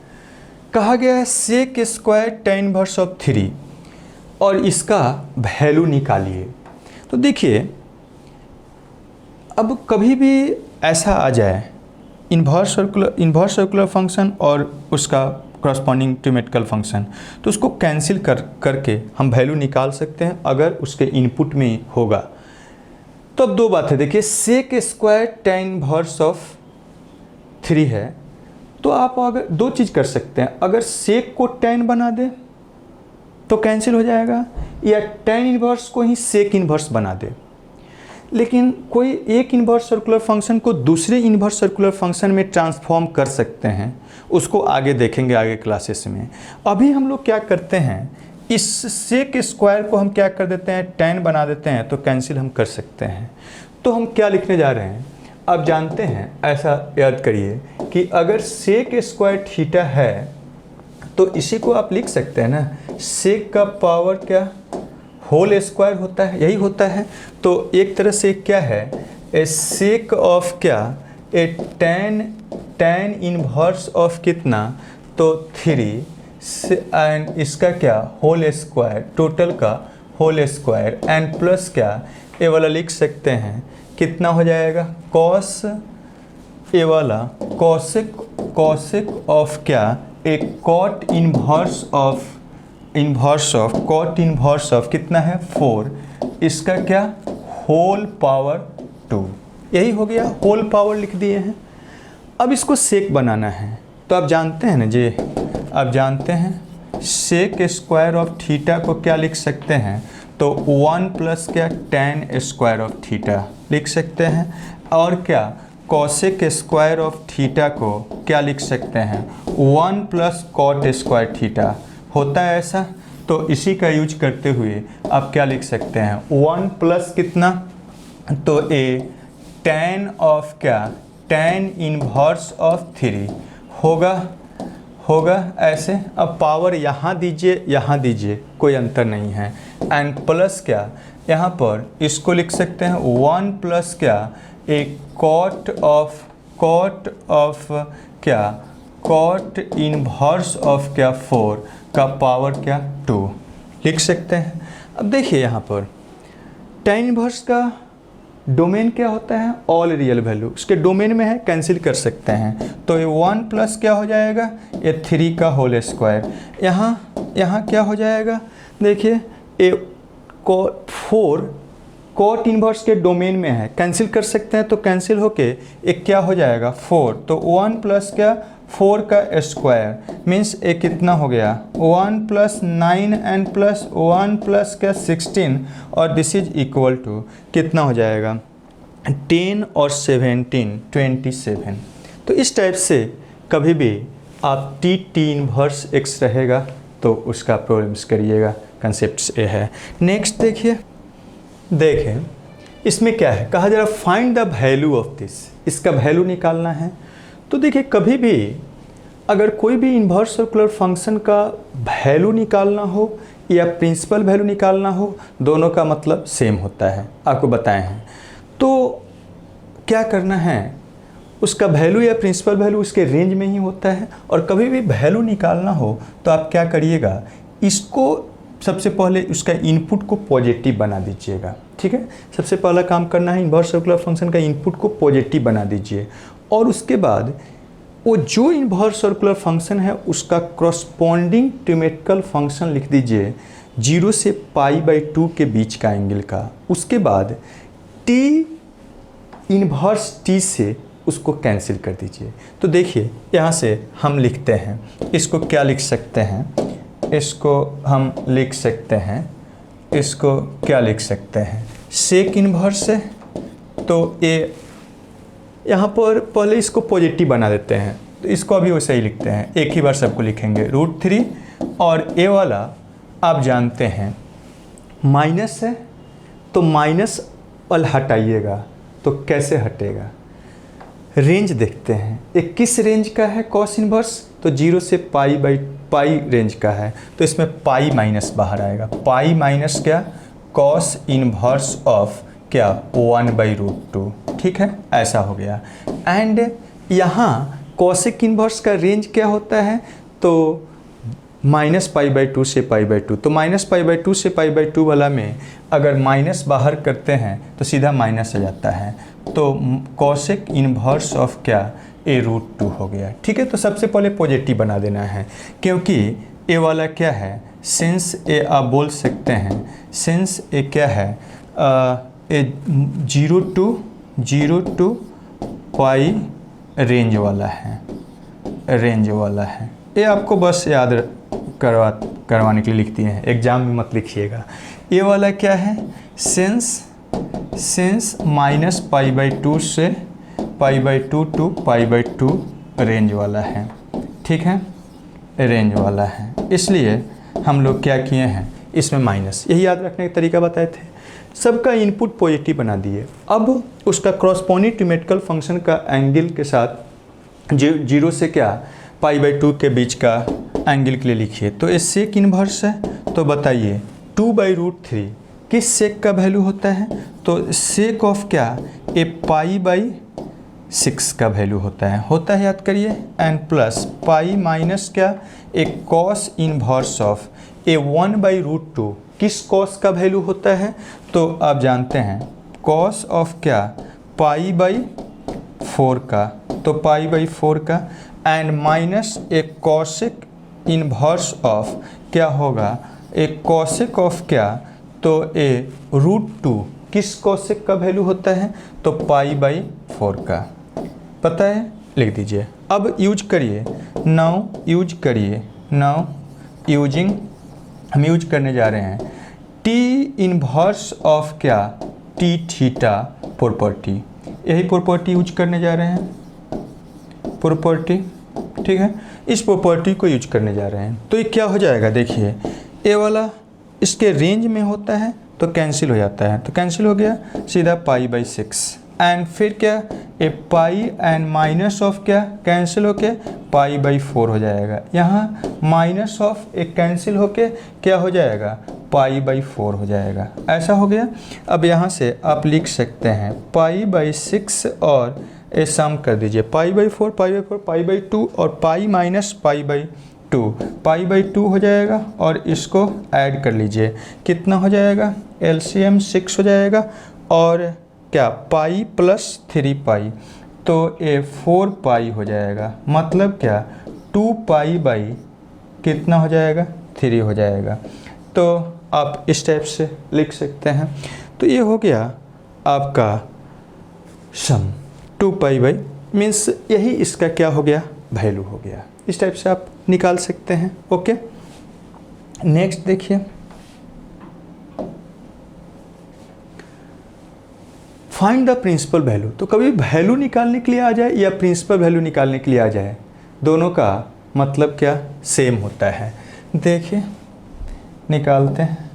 A: कहा गया है sec square tan inverse of 3 और इसका वैल्यू निकालिए। तो देखिए अब कभी भी ऐसा आ जाए इन्वर्स सर्कुलर फंक्शन और उसका करस्पॉन्डिंग ट्रिमेटिकल फंक्शन, तो उसको कैंसिल करके हम वैल्यू निकाल सकते हैं अगर उसके इनपुट में होगा। तो अब दो बातें देखिए, sec square tan inverse of 3 है, तो आप अगर दो चीज़ कर सकते हैं, अगर सेक को tan बना दे तो कैंसिल हो जाएगा, या tan इन्वर्स को ही सेक इन्वर्स बना दे। लेकिन कोई एक इन्वर्स सर्कुलर फंक्शन को दूसरे इन्वर्स सर्कुलर फंक्शन में ट्रांसफॉर्म कर सकते हैं, उसको आगे देखेंगे आगे क्लासेस में। अभी हम लोग क्या करते हैं, इस सेक स्क्वायर को हम क्या कर देते हैं, tan बना देते हैं, तो कैंसिल हम कर सकते हैं। तो हम क्या लिखने जा रहे हैं, अब जानते हैं, ऐसा याद करिए कि अगर सेक स्क्वायर थीटा है तो इसी को आप लिख सकते हैं ना, सेक का पावर क्या, होल स्क्वायर होता है, यही होता है। तो एक तरह से क्या है, ए सेक ऑफ क्या, ए tan इन्वर्स ऑफ कितना, तो 3 एंड इसका क्या, होल स्क्वायर, टोटल का होल स्क्वायर एंड प्लस क्या, ए वाला लिख सकते हैं, कितना हो जाएगा, कॉस, ए वाला कॉसिक ऑफ क्या, एक कॉट इन्वर्स ऑफ कितना है, 4, इसका क्या, होल पावर 2, यही हो गया, होल पावर लिख दिए हैं। अब इसको सेक बनाना है, तो आप जानते हैं ना जी, आप जानते हैं सेक स्क्वायर ऑफ थीटा को क्या लिख सकते हैं, तो 1 प्लस क्या, tan स्क्वायर ऑफ थीटा लिख सकते हैं, और क्या, कॉसेक स्क्वायर ऑफ थीटा को क्या लिख सकते हैं, 1 प्लस कॉट स्क्वायर थीटा होता है ऐसा। तो इसी का यूज करते हुए आप क्या लिख सकते हैं, 1 प्लस कितना, तो ए tan ऑफ क्या, tan इन्वर्स ऑफ 3 होगा ऐसे। अब पावर यहाँ दीजिए कोई अंतर नहीं है, एंड प्लस क्या, यहाँ पर इसको लिख सकते हैं 1 प्लस क्या, एक कॉट इन्वर्स ऑफ क्या, 4 का पावर क्या, 2 लिख सकते हैं। अब देखिए यहाँ पर tan इन्वर्स का डोमेन क्या होता है, ऑल रियल वैल्यू, उसके डोमेन में है, कैंसिल कर सकते हैं। तो ये 1 प्लस क्या हो जाएगा, ये 3 का होल स्क्वायर, यहाँ क्या हो जाएगा, देखिए ए 4 कॉट इन्वर्स के डोमेन में है, कैंसिल कर सकते हैं, तो कैंसिल होके एक क्या हो जाएगा, 4, तो 1 प्लस क्या, 4 का स्क्वायर मीन्स ए कितना हो गया, 1 प्लस 9 एंड प्लस 1 प्लस क्या, 16, और दिस इज इक्वल टू कितना हो जाएगा, 10 और 17, 27। तो इस टाइप से कभी भी आप t इन्वर्स x रहेगा तो उसका प्रॉब्लम्स करिएगा, कंसेप्ट ये है। नेक्स्ट देखिए इसमें क्या है, कहा जा रहा find the value of this, इसका वैल्यू निकालना है। तो देखिए कभी भी अगर कोई भी इन्वर्स सर्कुलर फंक्शन का वैल्यू निकालना हो या प्रिंसिपल वैल्यू निकालना हो, दोनों का मतलब सेम होता है, आपको बताए हैं। तो क्या करना है, उसका वैल्यू या प्रिंसिपल वैल्यू उसके रेंज में ही होता है। और कभी भी वैल्यू निकालना हो तो आप क्या करिएगा, इसको सबसे पहले उसका इनपुट को पॉजिटिव बना दीजिएगा। ठीक है, सबसे पहला काम करना है, इन्वर्स सर्कुलर फंक्शन का इनपुट को पॉजिटिव बना दीजिए और उसके बाद वो जो इन्वर्स सर्कुलर फंक्शन है उसका करस्पॉन्डिंग ट्रिमेटिकल फंक्शन लिख दीजिए 0 से π/2 के बीच का एंगल का। उसके बाद t इन्वर्स t से उसको कैंसिल कर दीजिए। तो देखिए यहाँ से हम लिखते हैं, इसको क्या लिख सकते हैं, इसको हम लिख सकते हैं, इसको क्या लिख सकते हैं, सेक इन्वर्स है। तो ये यहाँ पर पहले इसको पॉजिटिव बना देते हैं, तो इसको अभी वैसे ही लिखते हैं, एक ही बार सबको लिखेंगे √3। और ए वाला आप जानते हैं माइनस है, तो माइनस वाल हटाइएगा, तो कैसे हटेगा, रेंज देखते हैं ये किस रेंज का है कॉस इन्वर्स, तो 0 से π/π रेंज का है, तो इसमें पाई माइनस बाहर आएगा, पाई माइनस क्या, कॉस इन्वर्स ऑफ क्या 1/√2। ठीक है, ऐसा हो गया। एंड यहाँ कॉसेक इन्वर्स का रेंज क्या होता है, तो -π/2 से π/2, तो -π/2 से π/2 वाला में अगर माइनस बाहर करते हैं तो सीधा माइनस आ जाता है, तो कॉसेक इन्वर्स ऑफ क्या a√2 हो गया। ठीक है, तो सबसे पहले पॉजिटिव बना देना है, क्योंकि ए वाला क्या है, सिंस ए आप बोल सकते हैं, सिंस ए क्या है, ए 0 to π रेंज वाला है, रेंज वाला है। ये आपको बस याद करवाने के लिए लिखती हैं, एग्जाम में मत लिखिएगा। ये वाला क्या है, सिंस -π/2 से π/2 to π/2 रेंज वाला है। ठीक है, रेंज वाला है, इसलिए हम लोग क्या किए हैं, इसमें माइनस, यही याद रखने का तरीका बताए थे। सबका इनपुट पॉजिटिव बना दिए। अब उसका क्रॉसपोनिंग ट्रिमेटिकल फंक्शन का एंगल के साथ 0 से क्या π/2 के बीच का एंगल के लिए लिखिए। तो ये सेक इन्वर्स है, तो बताइए 2/√3 किस सेक का वैल्यू होता है, तो सेक ऑफ क्या ए π/6 का वैल्यू होता है, याद करिए, एंड प्लस पाई माइनस क्या एक कॉस इन्वर्स ऑफ ए 1/√2 किस कॉस का वैल्यू होता है, तो आप जानते हैं कॉस ऑफ क्या π/4 का, तो π/4 का, एंड माइनस एक कॉसेक इन्वर्स ऑफ क्या होगा, एक कॉसेक ऑफ क्या, तो ए √2 किस कॉसेक का वैल्यू होता है, तो π/4 का, पता है, लिख दीजिए। अब यूज करिए, नाउ यूजिंग, हम यूज करने जा रहे हैं टी इन्वर्स ऑफ क्या टी थीटा प्रॉपर्टी, यही प्रॉपर्टी यूज करने जा रहे हैं, प्रॉपर्टी। ठीक है, इस प्रॉपर्टी को यूज करने जा रहे हैं। तो ये क्या हो जाएगा, देखिए ए वाला इसके रेंज में होता है तो कैंसिल हो जाता है, तो कैंसिल हो गया, सीधा π/6, एंड फिर क्या ए पाई एंड माइनस ऑफ क्या कैंसिल होके π/4 हो जाएगा, यहाँ माइनस ऑफ एक कैंसिल होके क्या हो जाएगा π/4 हो जाएगा, ऐसा हो गया। अब यहाँ से आप लिख सकते हैं π/6 और ये सम कर दीजिए, π/4 π/2 और पाई माइनस π/2 हो जाएगा, और इसको ऐड कर लीजिए, कितना हो जाएगा, LCM 6 हो जाएगा, और क्या पाई प्लस 3π, तो ये 4π हो जाएगा, मतलब क्या 2π कितना हो जाएगा 3 हो जाएगा। तो आप इस टाइप से लिख सकते हैं। तो ये हो गया आपका सम, 2π मीन्स यही इसका क्या हो गया, वैल्यू हो गया। इस टाइप से आप निकाल सकते हैं। ओके, नेक्स्ट देखिए, फाइंड द प्रिंसिपल वैल्यू। तो कभी वैल्यू निकालने के लिए आ जाए या प्रिंसिपल वैल्यू निकालने के लिए आ जाए, दोनों का मतलब क्या सेम होता है। देखिए निकालते हैं।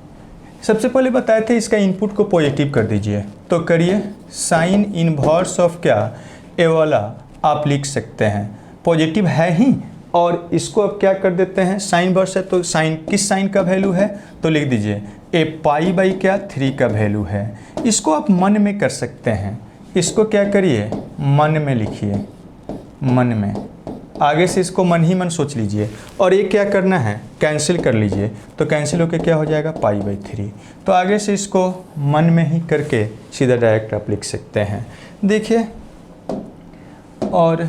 A: सबसे पहले बताए थे इसका इनपुट को पॉजिटिव कर दीजिए, तो करिए, साइन इनवर्स ऑफ क्या ए वाला आप लिख सकते हैं, पॉजिटिव है ही, और इसको अब क्या कर देते हैं, साइन वर्स है तो साइन किस साइन का वैल्यू है, तो लिख दीजिए ए π/क्या 3 का वैल्यू है। इसको आप मन में कर सकते हैं इसको क्या करिए, मन में लिखिए, मन में, आगे से इसको मन ही मन सोच लीजिए, और ये क्या करना है, कैंसिल कर लीजिए, तो कैंसिल होकर क्या हो जाएगा, π/3। तो आगे से इसको मन में ही करके सीधा डायरेक्ट आप लिख सकते हैं। देखिए, और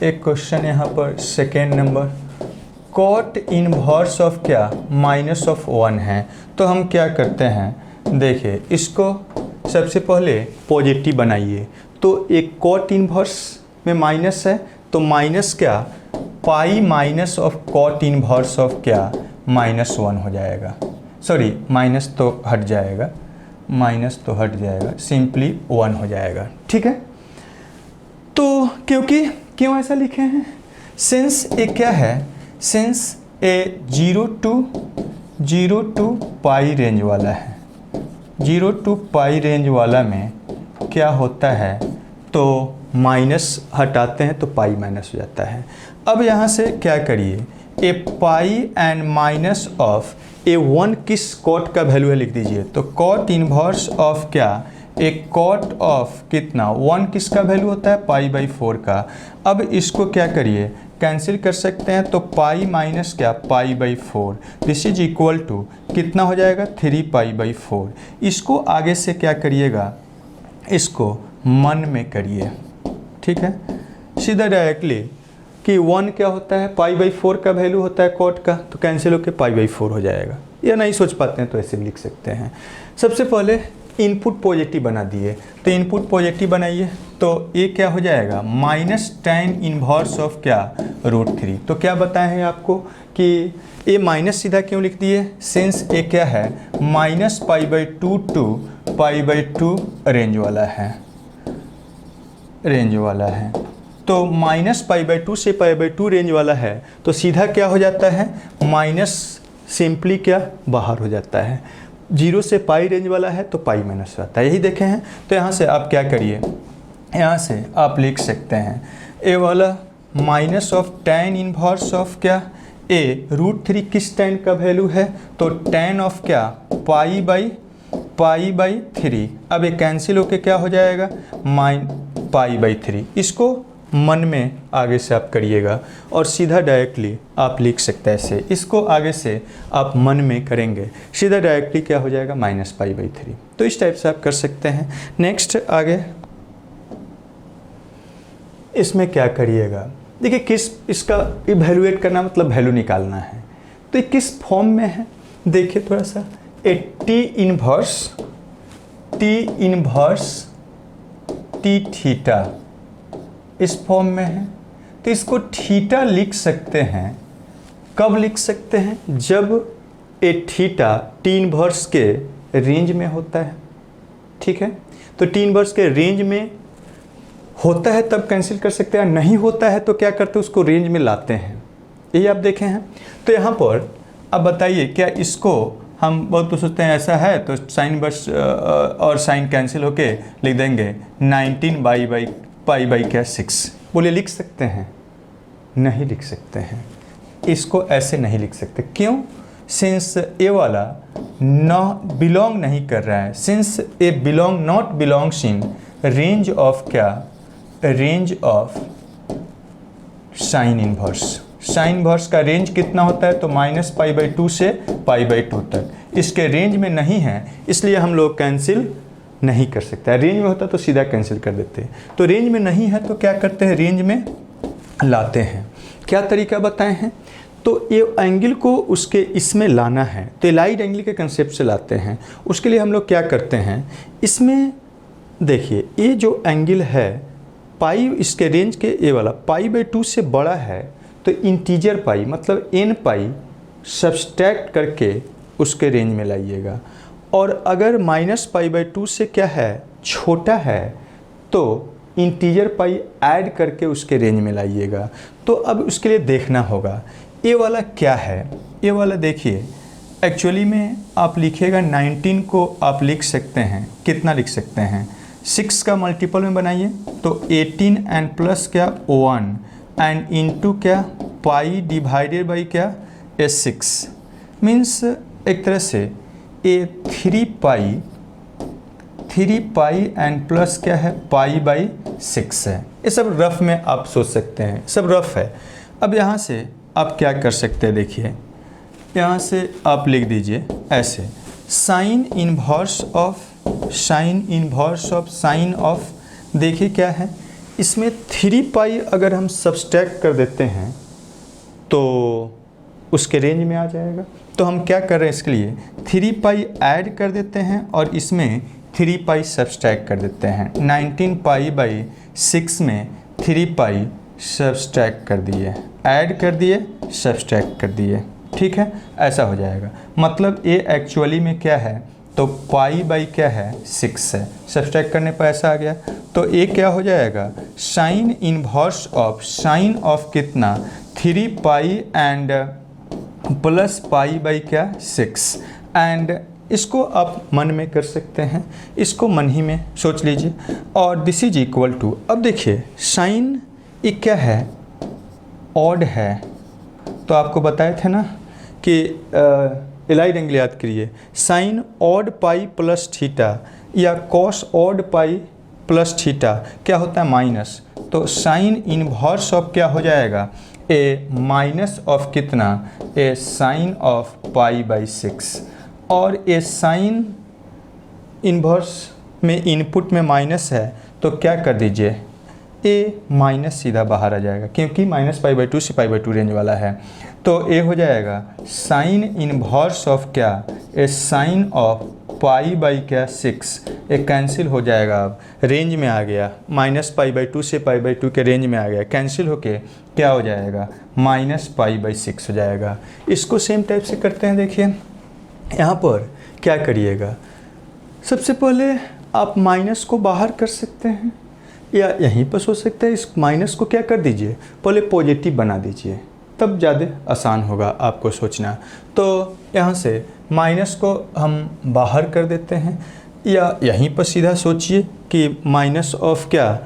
A: एक क्वेश्चन यहाँ पर second number, cot inverse of क्या, -1 है। तो हम क्या करते हैं, देखिए इसको सबसे पहले पॉजिटिव बनाइए, तो एक कॉट इनवर्स में माइनस है, तो माइनस क्या, pi minus of cot inverse of क्या, -1 हो जाएगा। सॉरी, माइनस तो हट जाएगा, माइनस तो हट जाएगा, सिंपली 1 हो जाएगा। ठीक है, तो क्यों ऐसा लिखे हैं, सिंस ए क्या है, since A 0 to pi range वाला है, 0 to पाई रेंज वाला में क्या होता है, तो माइनस हटाते हैं तो पाई माइनस हो जाता है। अब यहाँ से क्या करिए, ए पाई एंड माइनस ऑफ ए 1 किस कॉट का वैल्यू है लिख दीजिए, तो कॉट इनवर्स ऑफ क्या, एक कॉट ऑफ कितना, 1 किसका वैल्यू होता है, π/4 का। अब इसको क्या करिए, कैंसिल कर सकते हैं, तो पाई माइनस क्या, π/4, दिस इज इक्वल टू कितना हो जाएगा, 3π/4। इसको आगे से क्या करिएगा, इसको मन में करिए। ठीक है, सीधा डायरेक्टली कि 1 क्या होता है, π/4 का वैल्यू होता है कॉट का, तो कैंसिल होकर पॉ हो जाएगा। या नहीं सोच पाते हैं तो ऐसे भी लिख सकते हैं। सबसे पहले इनपुट पॉजिटिव बना दिए, तो इनपुट पॉजिटिव बनाइए, तो ये क्या हो जाएगा, -tan इनवर्स ऑफ क्या, √3। तो क्या बताए हैं आपको कि ये माइनस सीधा क्यों लिख दिए, सिंस ये क्या है, -π/2 to π/2 रेंज वाला है, तो -π/2 से π/2 रेंज वाला है, तो सीधा क्या हो जाता है, माइनस सिंपली क्या बाहर हो जाता है, 0 से पाई रेंज वाला है तो पाई माइनस आता है, यही देखे हैं। तो यहाँ से आप क्या करिए, यहाँ से आप लिख सकते हैं ए वाला minus of tan inverse of क्या, ए √3 किस tan का वैल्यू है, तो tan ऑफ क्या, π/3। अब ये कैंसिल होके क्या हो जाएगा, π/3। इसको मन में आगे से आप करिएगा और सीधा डायरेक्टली आप लिख सकते हैं ऐसे, इसको आगे से आप मन में करेंगे, सीधा डायरेक्टली क्या हो जाएगा, -π/3। तो इस टाइप से आप कर सकते हैं। नेक्स्ट आगे इसमें क्या करिएगा, देखिए किस, इसका इवैल्यूएट करना मतलब वैल्यू निकालना है, तो ये किस फॉर्म में है, देखिए थोड़ा सा, टी इनवर्स टी थीटा इस फॉर्म में है, तो इसको थीटा लिख सकते हैं, कब लिख सकते हैं, जब ए थीटा टी इनवर्स के रेंज में होता है। ठीक है, तो टी इनवर्स के रेंज में होता है तब कैंसिल कर सकते हैं, नहीं होता है तो क्या करते हैं, उसको रेंज में लाते हैं, यही आप देखे हैं। तो यहाँ पर अब बताइए, क्या इसको हम बहुत तो सोचते हैं ऐसा है तो साइन इनवर्स और साइन कैंसिल होके लिख देंगे 19π/6, बोले लिख सकते हैं, नहीं लिख सकते हैं, इसको ऐसे नहीं लिख सकते। क्यों, सिंस ए वाला बिलोंग नहीं कर रहा है, since A not belongs in range of क्या, range of sine inverse. Sine inverse का रेंज कितना होता है, तो -π/2 से π/2 तक, इसके रेंज में नहीं है, इसलिए हम लोग कैंसिल नहीं कर सकते। रेंज में होता तो सीधा कैंसिल कर देते, तो रेंज में नहीं है तो क्या करते हैं, रेंज में लाते हैं। क्या तरीका बताए हैं, तो ये एंगल को उसके इसमें लाना है, तो लाइट एंगल के कंसेप्ट से लाते हैं। उसके लिए हम लोग क्या करते हैं, इसमें देखिए ये जो एंगल है पाई, इसके रेंज के ये वाला π/2 से बड़ा है, तो इंटीजर पाई मतलब n पाई सब्सट्रैक्ट करके उसके रेंज में लाइएगा, और अगर -π/2 से क्या है, छोटा है, तो इंटीजर पाई ऐड करके उसके रेंज में लाइएगा। तो अब उसके लिए देखना होगा ये वाला क्या है, ये वाला देखिए एक्चुअली में आप लिखिएगा 19 को आप लिख सकते हैं, कितना लिख सकते हैं, 6 का मल्टीपल में बनाइए, तो 18 एंड प्लस क्या 1 एंड इनटू क्या पाई डिवाइडेड बाई क्या 6, मीन्स एक तरह से ये 3π 3 पाई एंड प्लस क्या है π/6 है। ये सब रफ में आप सोच सकते हैं, सब रफ है। अब यहाँ से आप क्या कर सकते हैं, देखिए यहाँ से आप लिख दीजिए ऐसे, साइन इनवर्स ऑफ देखिए क्या है, इसमें 3 पाई अगर हम सब्सट्रैक्ट कर देते हैं तो उसके रेंज में आ जाएगा। तो हम क्या कर रहे हैं, इसके लिए 3 पाई ऐड कर देते हैं और इसमें 3 पाई सब्सट्रैक्ट कर देते हैं। 19 π/6 में 3 पाई सब्सट्रैक्ट कर दिए, ऐड कर दिए, सब्सट्रैक्ट कर दिए, ठीक है, ऐसा हो जाएगा। मतलब ये एक्चुअली में क्या है, तो π/क्या है 6 है, सब्सट्रैक्ट करने पर ऐसा आ गया। तो ये क्या हो जाएगा, sign inverse of sine of कितना 3 पाई एंड प्लस π/क्या 6, एंड इसको आप मन में कर सकते हैं, इसको मन ही में सोच लीजिए। और दिस इज इक्वल टू, अब देखिए साइन ये क्या है, ऑड है। तो आपको बताए थे ना कि एलाइड एंगल याद करिए, sine odd pi plus theta या cos odd pi plus theta क्या होता है माइनस। तो साइन इनवर्स ऑफ क्या हो जाएगा, ए माइनस ऑफ कितना, ए साइन ऑफ π/6। और ए साइन इनवर्स में इनपुट में माइनस है तो क्या कर दीजिए, ए माइनस सीधा बाहर आ जाएगा क्योंकि -π/2 से π/2 रेंज वाला है। तो ए हो जाएगा साइन इनवर्स ऑफ क्या, ए साइन ऑफ π/क्या 6, ये कैंसिल हो जाएगा। अब रेंज में आ गया, -π/2 से π/2 के रेंज में आ गया, कैंसिल होके क्या हो जाएगा -π/6 हो जाएगा। इसको सेम टाइप से करते हैं। देखिए यहाँ पर क्या करिएगा, सबसे पहले आप माइनस को बाहर कर सकते हैं या यहीं पर सोच सकते हैं, इस माइनस को क्या कर दीजिए, पहले पॉजिटिव बना दीजिए, तब ज़्यादा आसान होगा आपको सोचना। तो यहाँ से माइनस को हम बाहर कर देते हैं या यहीं पर सीधा सोचिए कि माइनस ऑफ क्या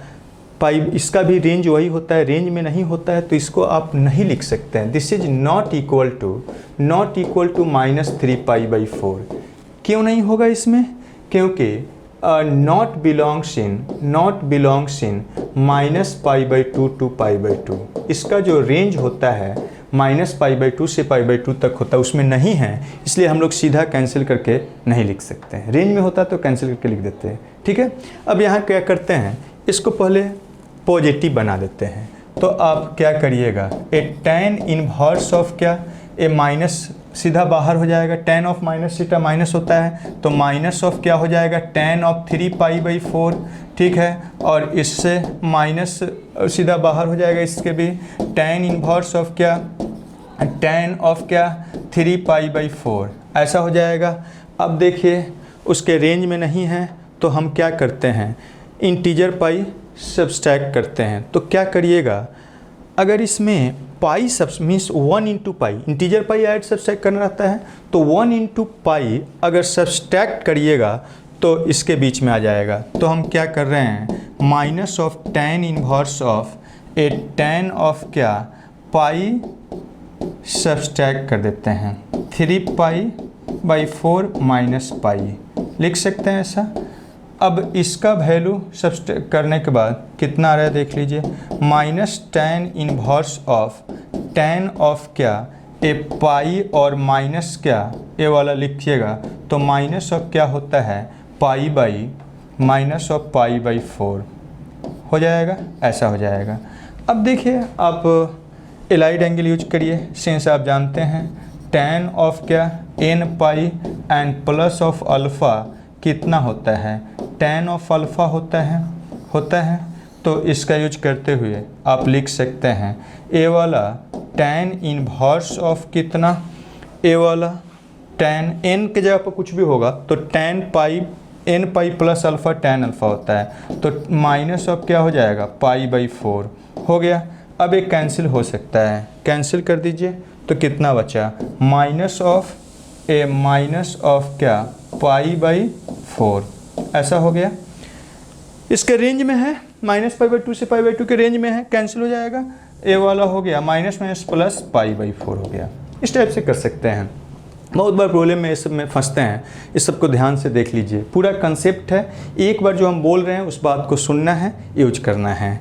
A: पाई, इसका भी रेंज वही होता है, रेंज में नहीं होता है तो इसको आप नहीं लिख सकते हैं। This is not equal to -3 π/4। क्यों नहीं होगा इसमें, क्योंकि नॉट बिलोंग्स इन -π/2 to π/2, इसका जो रेंज होता है -π/2 से π/2 तक होता है, उसमें नहीं है, इसलिए हम लोग सीधा कैंसिल करके नहीं लिख सकते हैं। रेंज में होता तो कैंसिल करके लिख देते हैं, ठीक है। अब यहाँ क्या करते हैं, इसको पहले पॉजिटिव बना देते हैं। तो आप क्या करिएगा, ए tan इनवर्स ऑफ क्या, ए माइनस सीधा बाहर हो जाएगा, tan of minus theta minus होता है तो माइनस ऑफ क्या हो जाएगा tan ऑफ 3 π/4, ठीक है। और इससे माइनस सीधा बाहर हो जाएगा, इसके भी tan इनवर्स ऑफ क्या, tan ऑफ क्या 3 π/4 ऐसा हो जाएगा। अब देखिए उसके रेंज में नहीं है तो हम क्या करते हैं, इंटीजर पाई सब्सट्रैक्ट करते हैं। तो क्या करिएगा, अगर इसमें पाई सब मीन्स 1 × पाई, इंटीजर पाई ऐड सब्सट्रैक्ट करना रहता है तो 1 × पाई अगर सब्सट्रैक्ट करिएगा तो इसके बीच में आ जाएगा। तो हम क्या कर रहे हैं, minus of tan inverse of A tan of क्या पाई सब्सट्रैक्ट कर देते हैं, 3 π/4 माइनस पाई लिख सकते हैं ऐसा। अब इसका वैल्यू सब्सट्रैक्ट करने के बाद कितना आ रहा है देख लीजिए, -tan inverse of tan of क्या ए पाई और माइनस क्या ए वाला लिखिएगा तो माइनस ऑफ क्या होता है π/4 हो जाएगा, ऐसा हो जाएगा। अब देखिए आप एलाइड एंगल यूज करिए, सिंस आप जानते हैं tan ऑफ क्या n pi and plus of alpha कितना होता है, tan ऑफ अल्फ़ा होता है। तो इसका यूज करते हुए आप लिख सकते हैं ए वाला tan इनवर्स ऑफ कितना, ए वाला tan n के जगह पर कुछ भी होगा तो tan पाई n पाई प्लस अल्फ़ा tan अल्फ़ा होता है, तो माइनस ऑफ क्या हो जाएगा π/4 हो गया। अब एक कैंसिल हो सकता है, कैंसिल कर दीजिए तो कितना बचा, माइनस ऑफ क्या π/4 ऐसा हो गया। इसके रेंज में है, -π/2 से π/2 के रेंज में है, कैंसिल हो जाएगा, ए वाला हो गया माइनस प्लस π/4 हो गया। इस टाइप से कर सकते हैं। बहुत बार प्रॉब्लम में इस सब में फंसते हैं। इस सब को ध्यान से देख लीजिए, पूरा कंसेप्ट है। एक बार जो हम बोल रहे हैं उस बात को सुनना है, यूज करना है।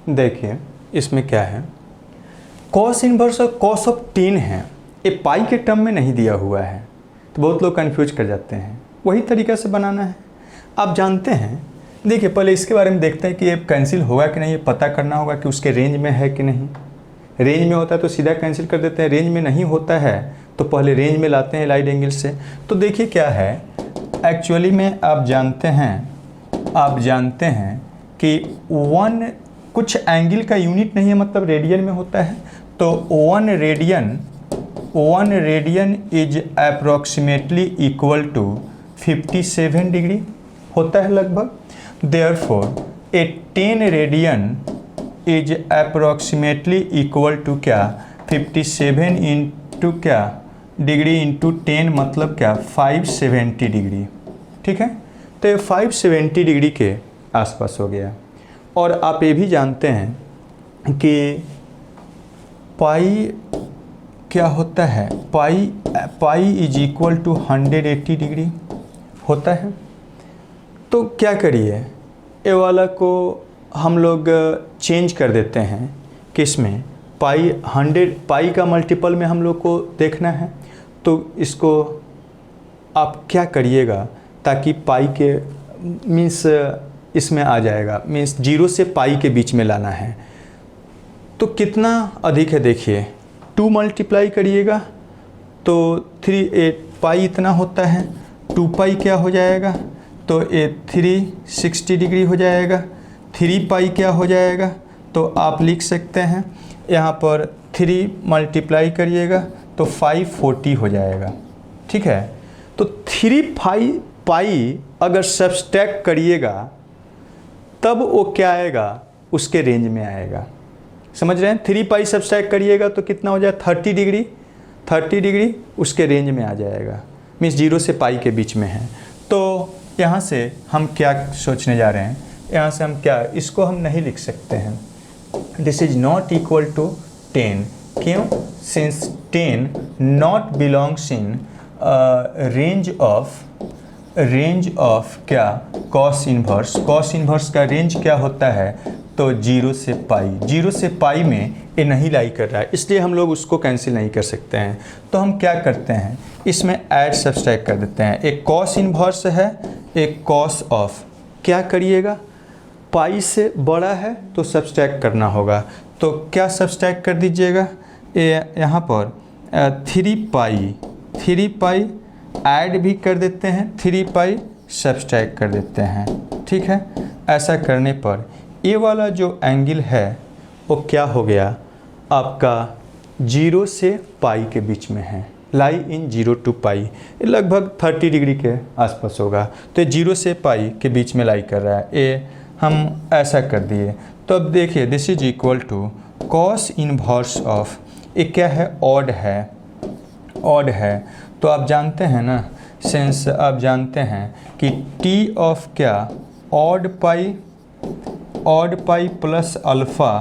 A: देखिए इसमें क्या है, कॉस इनवर्स और कॉस ऑफ 10 है, ये पाई के टर्म में नहीं दिया हुआ है, तो बहुत लोग कन्फ्यूज कर जाते हैं। वही तरीका से बनाना है, आप जानते हैं। देखिए पहले इसके बारे में देखते हैं कि ये कैंसिल होगा कि नहीं, ये पता करना होगा कि उसके रेंज में है कि नहीं। रेंज में होता है तो सीधा कैंसिल कर देते हैं, रेंज में नहीं होता है तो पहले रेंज में लाते हैं लाइट एंगल से। तो देखिए क्या है, एक्चुअली में आप जानते हैं कि कुछ एंगल का यूनिट नहीं है, मतलब रेडियन में होता है। तो 1 radian is approximately equal to 57 degree होता है लगभग। Therefore a 10 radian is approximately equal to क्या, 57 इंटू क्या डिग्री इंटू 10 मतलब क्या 570 डिग्री। ठीक है, तो ये 570 डिग्री के आसपास हो गया। और आप ये भी जानते हैं कि पाई क्या होता है, pi is equal to 180 degree होता है। तो क्या करिए, ये वाला को हम लोग चेंज कर देते हैं किस में, पाई का मल्टीपल में हम लोग को देखना है। तो इसको आप क्या करिएगा ताकि पाई के मीन्स इसमें आ जाएगा, मीन्स 0 से पाई के बीच में लाना है। तो कितना अधिक है देखिए, 2 मल्टीप्लाई करिएगा तो 3 पाई इतना होता है, 2 पाई क्या हो जाएगा, तो 360 डिग्री हो जाएगा। 3 पाई क्या हो जाएगा, तो आप लिख सकते हैं यहाँ पर 3 मल्टीप्लाई करिएगा तो 540 हो जाएगा। ठीक है, तो 3 पाई अगर सब्सट्रैक्ट करिएगा तब वो क्या आएगा, उसके रेंज में आएगा। समझ रहे हैं, 3 पाई सब्सट्रैक्ट करिएगा तो कितना हो जाए 30 डिग्री उसके रेंज में आ जाएगा, मीन्स 0 से पाई के बीच में है। तो यहाँ से हम क्या सोचने जा रहे हैं, यहाँ से हम क्या, इसको हम नहीं लिख सकते हैं, this is not equal to 10। क्यों, since 10 not belongs in range of क्या, कॉस इन्वर्स का रेंज क्या होता है, तो 0 से पाई में ये नहीं लाई कर रहा है, इसलिए हम लोग उसको कैंसिल नहीं कर सकते हैं। तो हम क्या करते हैं, इसमें ऐड सब्सट्रैक्ट कर देते हैं। एक कॉस इन्वर्स है, एक कॉस ऑफ, क्या करिएगा, पाई से बड़ा है तो सब्सट्रैक्ट करना होगा। तो क्या सब्सट्रैक्ट कर दीजिएगा, यहाँ पर 3 पाई ऐड भी कर देते हैं, 3 पाई सब्सट्रैक्ट कर देते हैं। ठीक है, ऐसा करने पर ये वाला जो एंगल है वो क्या हो गया आपका, 0 से पाई के बीच में है, लाई इन 0 to पाई, लगभग 30 डिग्री के आसपास होगा। तो 0 से पाई के बीच में लाई कर रहा है, ये हम ऐसा कर दिए। तो अब देखिए this is equal to cos inverse of, ये क्या है, ऑड है। तो आप जानते हैं ना, सिंस आप जानते हैं कि टी ऑफ क्या, ऑड पाई प्लस अल्फ़ा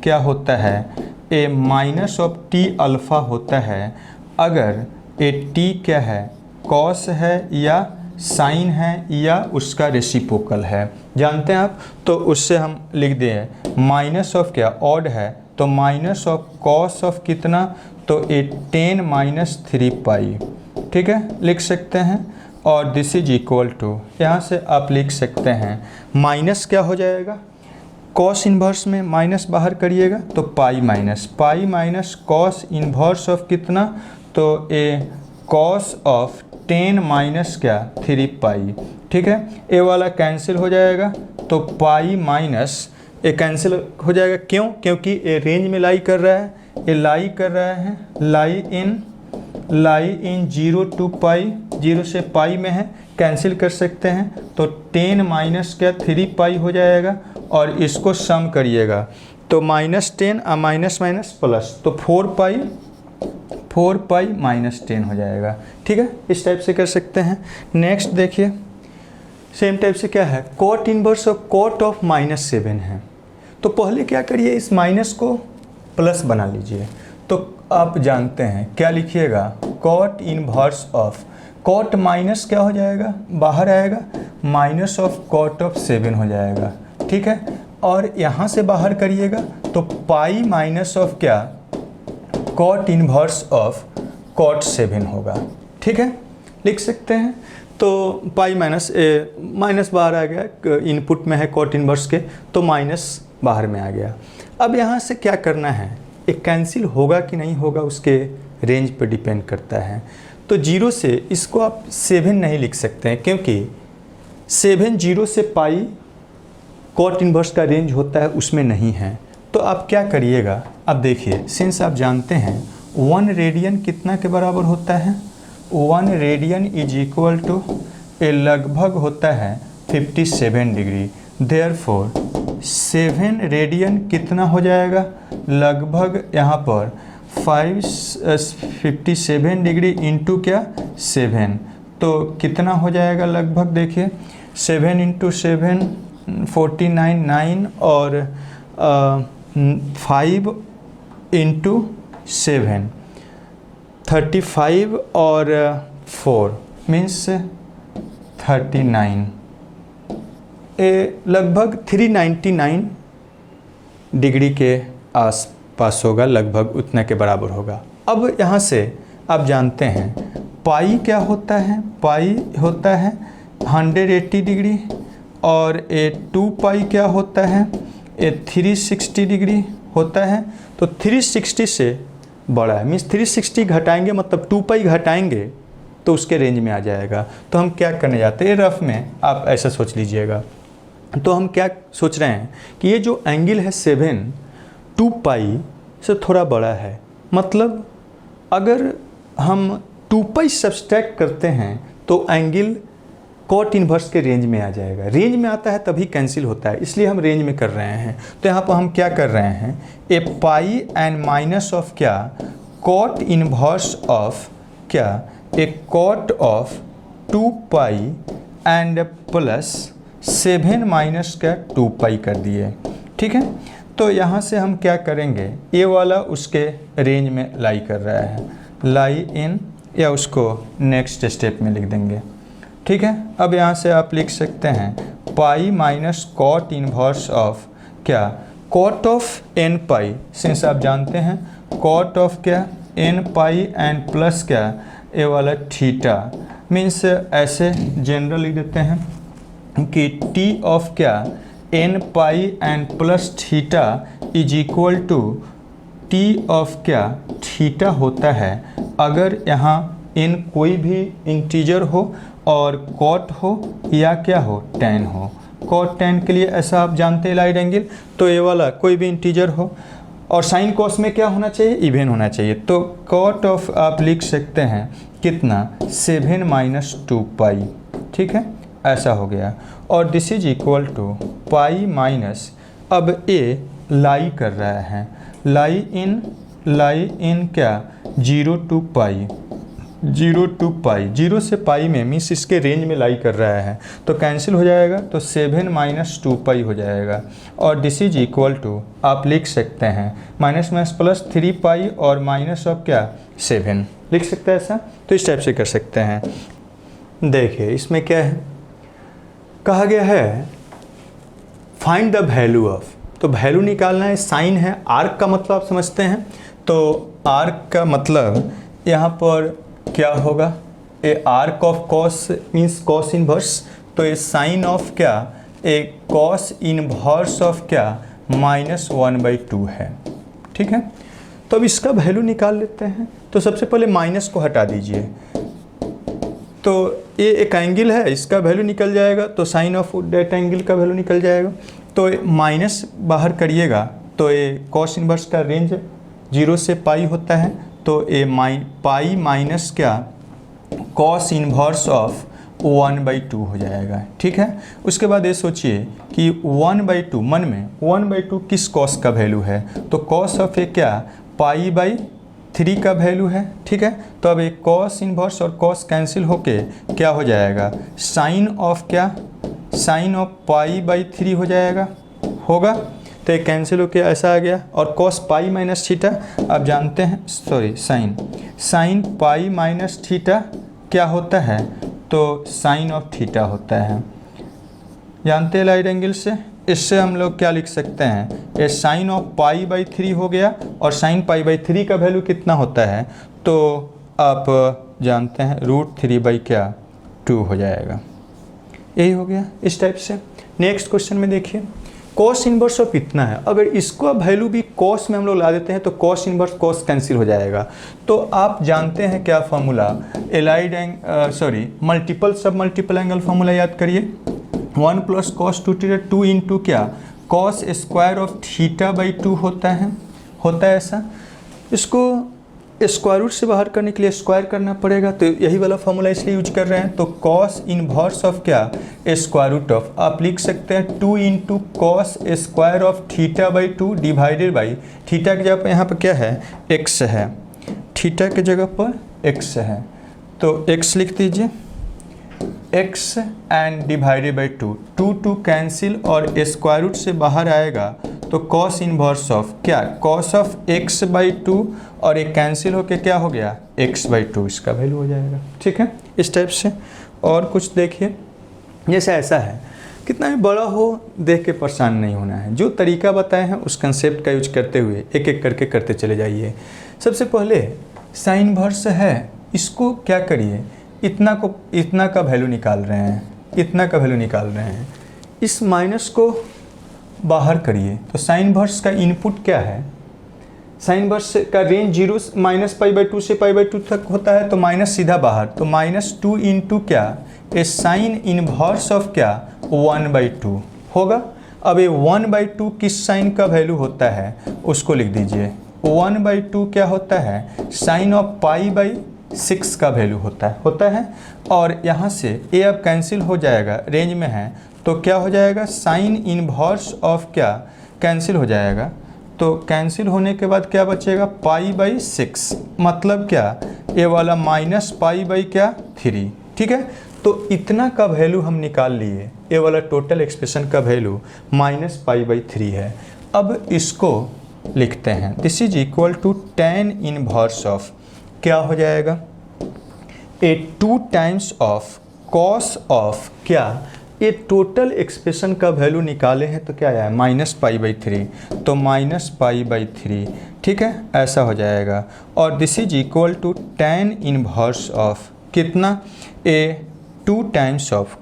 A: क्या होता है, ए माइनस ऑफ टी अल्फ़ा होता है अगर ए टी क्या है, कॉस है या साइन है या उसका रेसिप्रोकल है, जानते हैं आप। तो उससे हम लिख दें माइनस ऑफ क्या, ऑड है तो माइनस ऑफ कॉस ऑफ कितना, तो ए 10 माइनस 3 पाई। ठीक है, लिख सकते हैं। और दिस इज इक्वल टू, यहाँ से आप लिख सकते हैं माइनस क्या हो जाएगा, कॉस इन्वर्स में माइनस बाहर करिएगा तो पाई माइनस कॉस इन्वर्स ऑफ कितना, तो ए कॉस ऑफ 10 माइनस क्या 3 पाई। ठीक है, ए वाला कैंसिल हो जाएगा तो पाई माइनस ए कैंसिल हो जाएगा। क्यों, क्योंकि ए रेंज में लाई कर रहा है, ये लाई कर रहा है लाई इन 0 to पाई, 0 से पाई में है, कैंसिल कर सकते हैं। तो 10 माइनस क्या 3 पाई हो जाएगा और इसको सम करिएगा तो -10 माइनस प्लस, तो 4 पाई माइनस 10 हो जाएगा। ठीक है, इस टाइप से कर सकते हैं। नेक्स्ट देखिए, सेम टाइप से क्या है, cot inverse of cot of -7 है। तो पहले क्या करिए, इस माइनस को प्लस बना लीजिए। तो आप जानते हैं क्या लिखिएगा, cot inverse of, cot minus क्या हो जाएगा, बाहर आएगा, माइनस ऑफ कॉट ऑफ 7 हो जाएगा, ठीक है। और यहाँ से बाहर करिएगा तो पाई माइनस ऑफ क्या, कॉट इनवर्स ऑफ कॉट 7 होगा, ठीक है, लिख सकते हैं। तो पाई माइनस बाहर आ गया, इनपुट में है कॉट इनवर्स के, तो माइनस बाहर में आ गया। अब यहाँ से क्या करना है, एक कैंसिल होगा कि नहीं होगा उसके रेंज पर डिपेंड करता है। तो 0 से इसको आप 7 नहीं लिख सकते हैं, क्योंकि 7 0 से पाई कॉट इनवर्स का रेंज होता है, उसमें नहीं है। तो आप क्या करिएगा, अब देखिए, सिंस आप जानते हैं 1 रेडियन कितना के बराबर होता है, 1 रेडियन इज इक्वल टू ए लगभग होता है 57 डिग्री। देयरफॉर 7 रेडियन कितना हो जाएगा, लगभग यहाँ पर 57 डिग्री इंटू क्या 7, तो कितना हो जाएगा लगभग, देखिए 7 इंटू 7 49 9 और 5 इंटू 7 35 और 4 मीन्स 39, लगभग 399 डिग्री के आसपास होगा, लगभग उतना के बराबर होगा। अब यहाँ से आप जानते हैं पाई क्या होता है, पाई होता है 180 डिग्री, और 2 पाई क्या होता है, 360 डिग्री होता है। तो 360 से बड़ा है, मीन्स 360 घटाएंगे मतलब 2 पाई घटाएंगे तो उसके रेंज में आ जाएगा। तो हम क्या करने जाते हैं, रफ में आप ऐसा सोच लीजिएगा। तो हम क्या सोच रहे हैं कि ये जो एंगल है 7 2 पाई से थोड़ा बड़ा है, मतलब अगर हम 2 पाई सब्सट्रैक्ट करते हैं तो एंगल कॉट इनवर्स के रेंज में आ जाएगा। रेंज में आता है तभी कैंसिल होता है, इसलिए हम रेंज में कर रहे हैं। तो यहाँ पर हम क्या कर रहे हैं, a pi and minus of क्या, कॉट इनवर्स ऑफ क्या, a cot of 2 pi and plus 7 minus क्या 2 पाई कर दिए, ठीक है। तो यहाँ से हम क्या करेंगे, ये वाला उसके रेंज में लाई कर रहा है, लाई इन, या उसको नेक्स्ट स्टेप में लिख देंगे, ठीक है। अब यहाँ से आप लिख सकते हैं pi minus cot inverse of क्या, cot of n pi, since आप जानते हैं कॉट ऑफ क्या n पाई एंड प्लस क्या ये वाला थीटा, मीन्स ऐसे जनरल लिख देते हैं कि t ऑफ क्या n pi and plus theta is equal to t of क्या थीटा होता है अगर यहाँ n कोई भी इंटीजर हो और कॉट हो या क्या हो tan हो। कॉट tan के लिए ऐसा आप जानते हैं लाइट एंगल, तो ये वाला कोई भी इंटीजर हो, और साइन कॉस में क्या होना चाहिए, इवन होना चाहिए। तो कॉट ऑफ आप लिख सकते हैं कितना 7 माइनस 2 पाई, ठीक है, ऐसा हो गया। और this is equal to pi minus, अब ए लाई कर रहा है, लाई इन क्या 0 to पाई, 0 to पाई, 0 से पाई में मीन्स इसके रेंज में लाई कर रहा है, तो कैंसिल हो जाएगा, तो 7 माइनस 2 पाई हो जाएगा। और दिस इज इक्वल टू आप लिख सकते हैं माइनस माइनस प्लस 3 पाई और माइनस ऑफ क्या 7 लिख सकते हैं ऐसा। तो इस टाइप से कर सकते हैं। देखिए इसमें क्या है, कहा गया है फाइंड द वैल्यू ऑफ, तो वैल्यू निकालना है, साइन है, आर्क का मतलब आप समझते हैं, तो आर्क का मतलब यहाँ पर क्या होगा, a arc of cos means cos inverse, तो ये साइन ऑफ क्या ए कॉस इनवर्स ऑफ क्या -1/2 है, ठीक है। तो अब इसका वैल्यू निकाल लेते हैं। तो सबसे पहले माइनस को हटा दीजिए, तो ये एक एंगल है, इसका वैल्यू निकल जाएगा, तो साइन ऑफ डेट एंगल का वैल्यू निकल जाएगा। तो माइनस बाहर करिएगा तो ये कॉस इनवर्स का रेंज 0 से पाई होता है, तो ये पाई माइनस क्या कॉस इनवर्स ऑफ 1/2 हो जाएगा, ठीक है। उसके बाद ये सोचिए कि 1/2 मन में 1/2 किस कॉस का वैल्यू है, तो कॉस ऑफ ए क्या पाई/3 का वैल्यू है, ठीक है। तो अब एक कॉस इनवर्स और कॉस कैंसिल होके क्या हो जाएगा, साइन ऑफ क्या साइन ऑफ पाई/3 हो जाएगा, होगा। तो ये कैंसिल होकर ऐसा आ गया। और कॉस पाई माइनस थीटा आप जानते हैं, sorry sine pi minus theta क्या होता है, तो साइन ऑफ थीटा होता है। जानते हैं राइट एंगल से, इससे हम लोग क्या लिख सकते हैं, ये साइन ऑफ पाई बाई 3 हो गया। और साइन पाई बाई 3 का वैल्यू कितना होता है, तो आप जानते हैं √3/2 हो जाएगा। यही हो गया इस टाइप से। नेक्स्ट क्वेश्चन में देखिए, कॉस इनवर्स ऑफ इतना है, अगर इसको वैल्यू भी कॉस में हम लोग ला देते हैं तो कॉस इनवर्स कॉस कैंसिल हो जाएगा। तो आप जानते हैं क्या फार्मूला, मल्टीपल सब मल्टीपल एंगल फार्मूला याद करिए। 1 + cos 2θ 2 इंटू क्या, कॉस स्क्वायर ऑफ θ/2 होता है ऐसा। इसको स्क्वायर रूट से बाहर करने के लिए स्क्वायर करना पड़ेगा, तो यही वाला फॉर्मूला इसलिए यूज कर रहे हैं। तो कॉस इनवर्स ऑफ क्या, स्क्वायर रूट ऑफ, आप लिख सकते हैं 2 into cos square of θ/2 divided by, theta की जगह पर यहाँ पर क्या है, x है, थीटा की जगह पर x है, तो x लिख दीजिए, x and divided by 2, 2 cancel और स्क्वायर रूट से बाहर आएगा तो कॉस इनवर्स ऑफ क्या, कॉस ऑफ x/2 और एक कैंसिल होके क्या हो गया, x/2, इसका वैल्यू हो जाएगा। ठीक है, इस टाइप से। और कुछ देखिए, जैसे ऐसा है, कितना भी बड़ा हो देख के परेशान नहीं होना है, जो तरीका बताए हैं उस कंसेप्ट का यूज करते हुए एक एक करके करते चले जाइए। सबसे पहले साइन इनवर्स है, इसको क्या करिए, इतना का वैल्यू निकाल रहे हैं, इतना का वैल्यू निकाल रहे हैं, इस माइनस को बाहर करिए। तो साइन इनवर्स का इनपुट क्या है, साइन इनवर्स का रेंज 0 -π/2 से π/2 तक होता है, तो माइनस सीधा बाहर, तो -2 इंटू क्या, ए साइन इनवर्स ऑफ क्या, 1/2 होगा। अब ये 1/2 किस साइन का वैल्यू होता है उसको लिख दीजिए, 1/2 क्या होता है, साइन ऑफ π/6 का वैल्यू होता है। और यहाँ से ए अब कैंसिल हो जाएगा, रेंज में है, तो क्या हो जाएगा, साइन इनवर्स ऑफ क्या, कैंसिल हो जाएगा। तो कैंसिल होने के बाद क्या बचेगा, π/6, मतलब क्या, ये वाला -π/3। ठीक है, तो इतना का वैल्यू हम निकाल लिए, ये वाला टोटल एक्सप्रेशन का वैल्यू -π/3 है। अब इसको लिखते हैं, this is equal to tan inverse of क्या हो जाएगा, ए 2 टाइम्स ऑफ कॉस ऑफ क्या, ये टोटल एक्सप्रेशन का वैल्यू निकाले हैं तो क्या आया, -π/3, तो -π/3। ठीक है, ऐसा हो जाएगा। और this is equal to tan inverse of कितना, ए 2 times of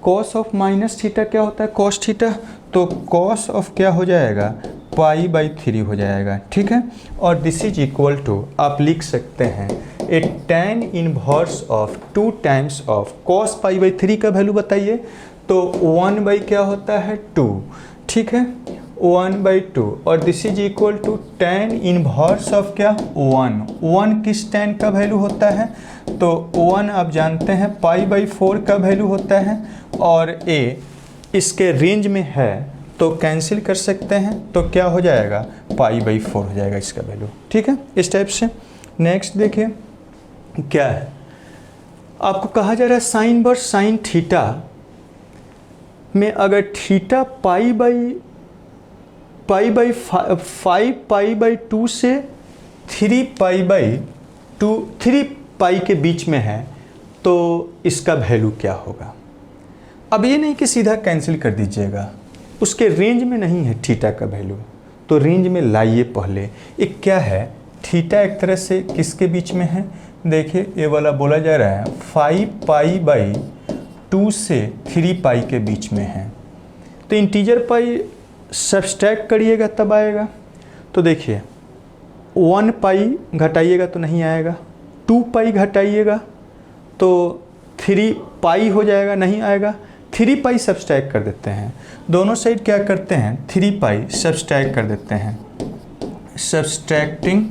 A: cos of minus theta क्या होता है, कॉस थीटा, तो कॉस ऑफ क्या हो जाएगा, π/3 हो जाएगा। ठीक है, और दिस इज इक्वल टू आप लिख सकते हैं a tan inverse of 2 times of cos π/3 का वैल्यू बताइए, तो 1 क्या होता है, 2। ठीक है, 1/2, और this is equal to tan inverse of क्या, 1 किस tan का वैल्यू होता है, तो 1 आप जानते हैं π/4 का वैल्यू होता है। और ए इसके रेंज में है तो कैंसिल कर सकते हैं, तो क्या हो जाएगा, π/4 हो जाएगा इसका वैल्यू। ठीक है, इस टाइप से। नेक्स्ट देखिए क्या है, आपको कहा जा रहा है साइन इनवर्स साइन थीटा में अगर थीटा π/2 से 3π के बीच में है तो इसका वैल्यू क्या होगा। अब ये नहीं कि सीधा कैंसिल कर दीजिएगा, उसके रेंज में नहीं है थीटा का वैल्यू, तो रेंज में लाइए पहले। एक क्या है, थीटा एक तरह से किसके बीच में है, देखिए ये वाला बोला जा रहा है 5π/2 से 3π के बीच में है, तो इंटीजर पाई सब्सट्रैक्ट करिएगा तब आएगा। तो देखिए 1π घटाइएगा तो नहीं आएगा, 2π घटाइएगा तो 3π हो जाएगा, नहीं आएगा, 3π सब्सट्रैक्ट कर देते हैं, दोनों साइड क्या करते हैं, 3π सब्सट्रैक्ट कर देते हैं, सब्सट्रैक्टिंग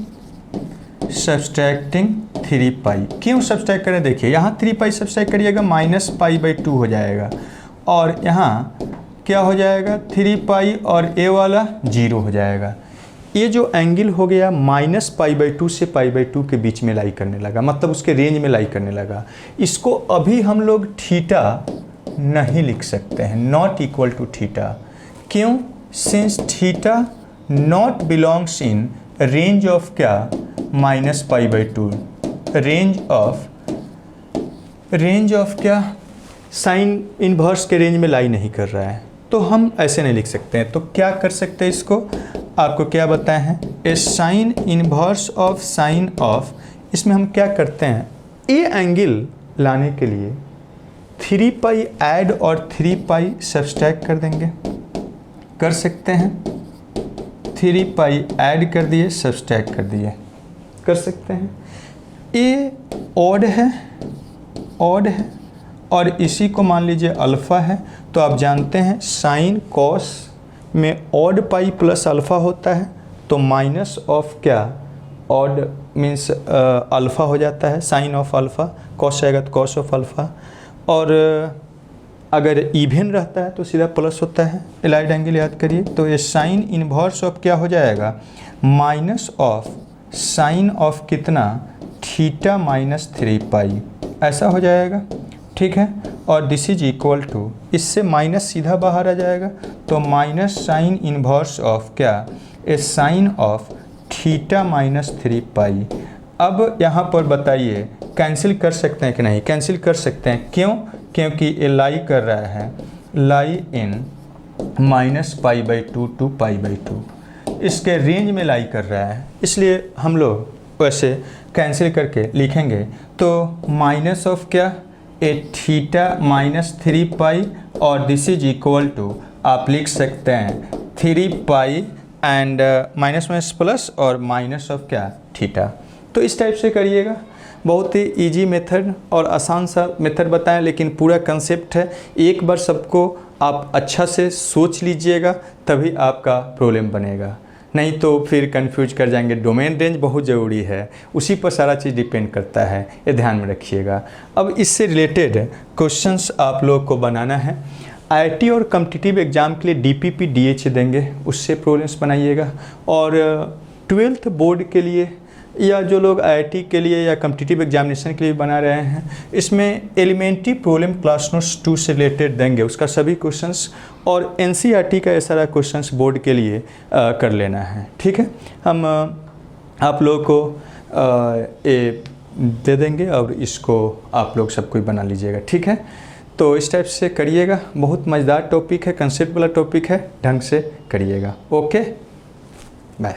A: 3π। क्यों सब्सट्रैक्ट करें, देखिए यहाँ 3π सब्सट्रैक्ट करिएगा -π/2 हो जाएगा, और यहाँ क्या हो जाएगा, 3π और ए वाला 0 हो जाएगा। ये जो एंगल हो गया -π/2 से π/2 के बीच में लाई करने लगा, मतलब उसके रेंज में लाई करने लगा। इसको अभी हम लोग थीटा नहीं लिख सकते हैं, नॉट इक्वल टू थीटा। क्यों? Since theta naught belongs in range of क्या, -π/2, रेंज ऑफ क्या, साइन इन्वर्स के रेंज में लाई नहीं कर रहा है, तो हम ऐसे नहीं लिख सकते हैं। तो क्या कर सकते हैं इसको, आपको क्या बताए हैं, a sine inverse of sine of, इसमें हम क्या करते हैं, ए एंगल लाने के लिए 3π ऐड और 3π सब्सट्रैक्ट कर देंगे, कर सकते हैं। 3π ऐड कर दिए, सब्सट्रैक्ट कर दिए, कर सकते हैं। ए ऑड है, और इसी को मान लीजिए अल्फ़ा है, तो आप जानते हैं साइन कॉस में ऑड पाई प्लस अल्फ़ा होता है, तो माइनस ऑफ क्या, ऑड मीन्स अल्फ़ा हो जाता है, साइन ऑफ अल्फ़ा, कॉस आएगा तो कॉस ऑफ अल्फ़ा, और अगर इवन रहता है तो सीधा प्लस होता है। एलाइड एंगल याद करिए, तो ये साइन इन्वर्स ऑफ क्या हो जाएगा, माइनस ऑफ साइन ऑफ कितना, थीटा -3π, ऐसा हो जाएगा, ठीक है। और दिस इज इक्वल टू, इससे माइनस सीधा बाहर आ जाएगा, तो माइनस साइन इन्वर्स ऑफ क्या, ए साइन ऑफ थीटा -3π। अब यहाँ पर बताइए कैंसिल कर सकते हैं कि नहीं, कैंसिल कर सकते हैं, क्यों, क्योंकि ये लाई कर रहा है, लाई इन -π/2 to π/2, इसके रेंज में लाई कर रहा है, इसलिए हम लोग वैसे कैंसिल करके लिखेंगे, तो माइनस ऑफ क्या, ए थीटा -3π, और दिस इज इक्वल टू, आप लिख सकते हैं 3π एंड माइनस प्लस और माइनस ऑफ क्या, थीटा। तो इस टाइप से करिएगा, बहुत ही इजी मेथड और आसान सा मेथड बताएं, लेकिन पूरा कंसेप्ट है, एक बार सबको आप अच्छा से सोच लीजिएगा, तभी आपका प्रॉब्लम बनेगा, नहीं तो फिर कंफ्यूज कर जाएंगे। डोमेन रेंज बहुत ज़रूरी है, उसी पर सारा चीज़ डिपेंड करता है, ये ध्यान में रखिएगा। अब इससे रिलेटेड क्वेश्चंस आप लोग को बनाना है, आईआईटी और कॉम्पिटिटिव एग्ज़ाम के लिए डीपीपी डीएच देंगे, उससे प्रॉब्लम्स बनाइएगा। और 12th बोर्ड के लिए या जो लोग आईआईटी के लिए या कॉम्पिटिटिव एग्जामिनेशन के लिए बना रहे हैं, इसमें एलिमेंट्री प्रॉब्लम क्लास नोट्स 2 से रिलेटेड देंगे, उसका सभी क्वेश्चंस, और एनसीईआरटी का ये सारा क्वेश्चंस बोर्ड के लिए कर लेना है, ठीक है। हम आप लोगों को ये दे देंगे और इसको आप लोग सब कोई बना लीजिएगा, ठीक है। तो इस टाइप से करिएगा, बहुत मज़ेदार टॉपिक है, कंसेप्ट वाला टॉपिक है, ढंग से करिएगा। Okay, bye.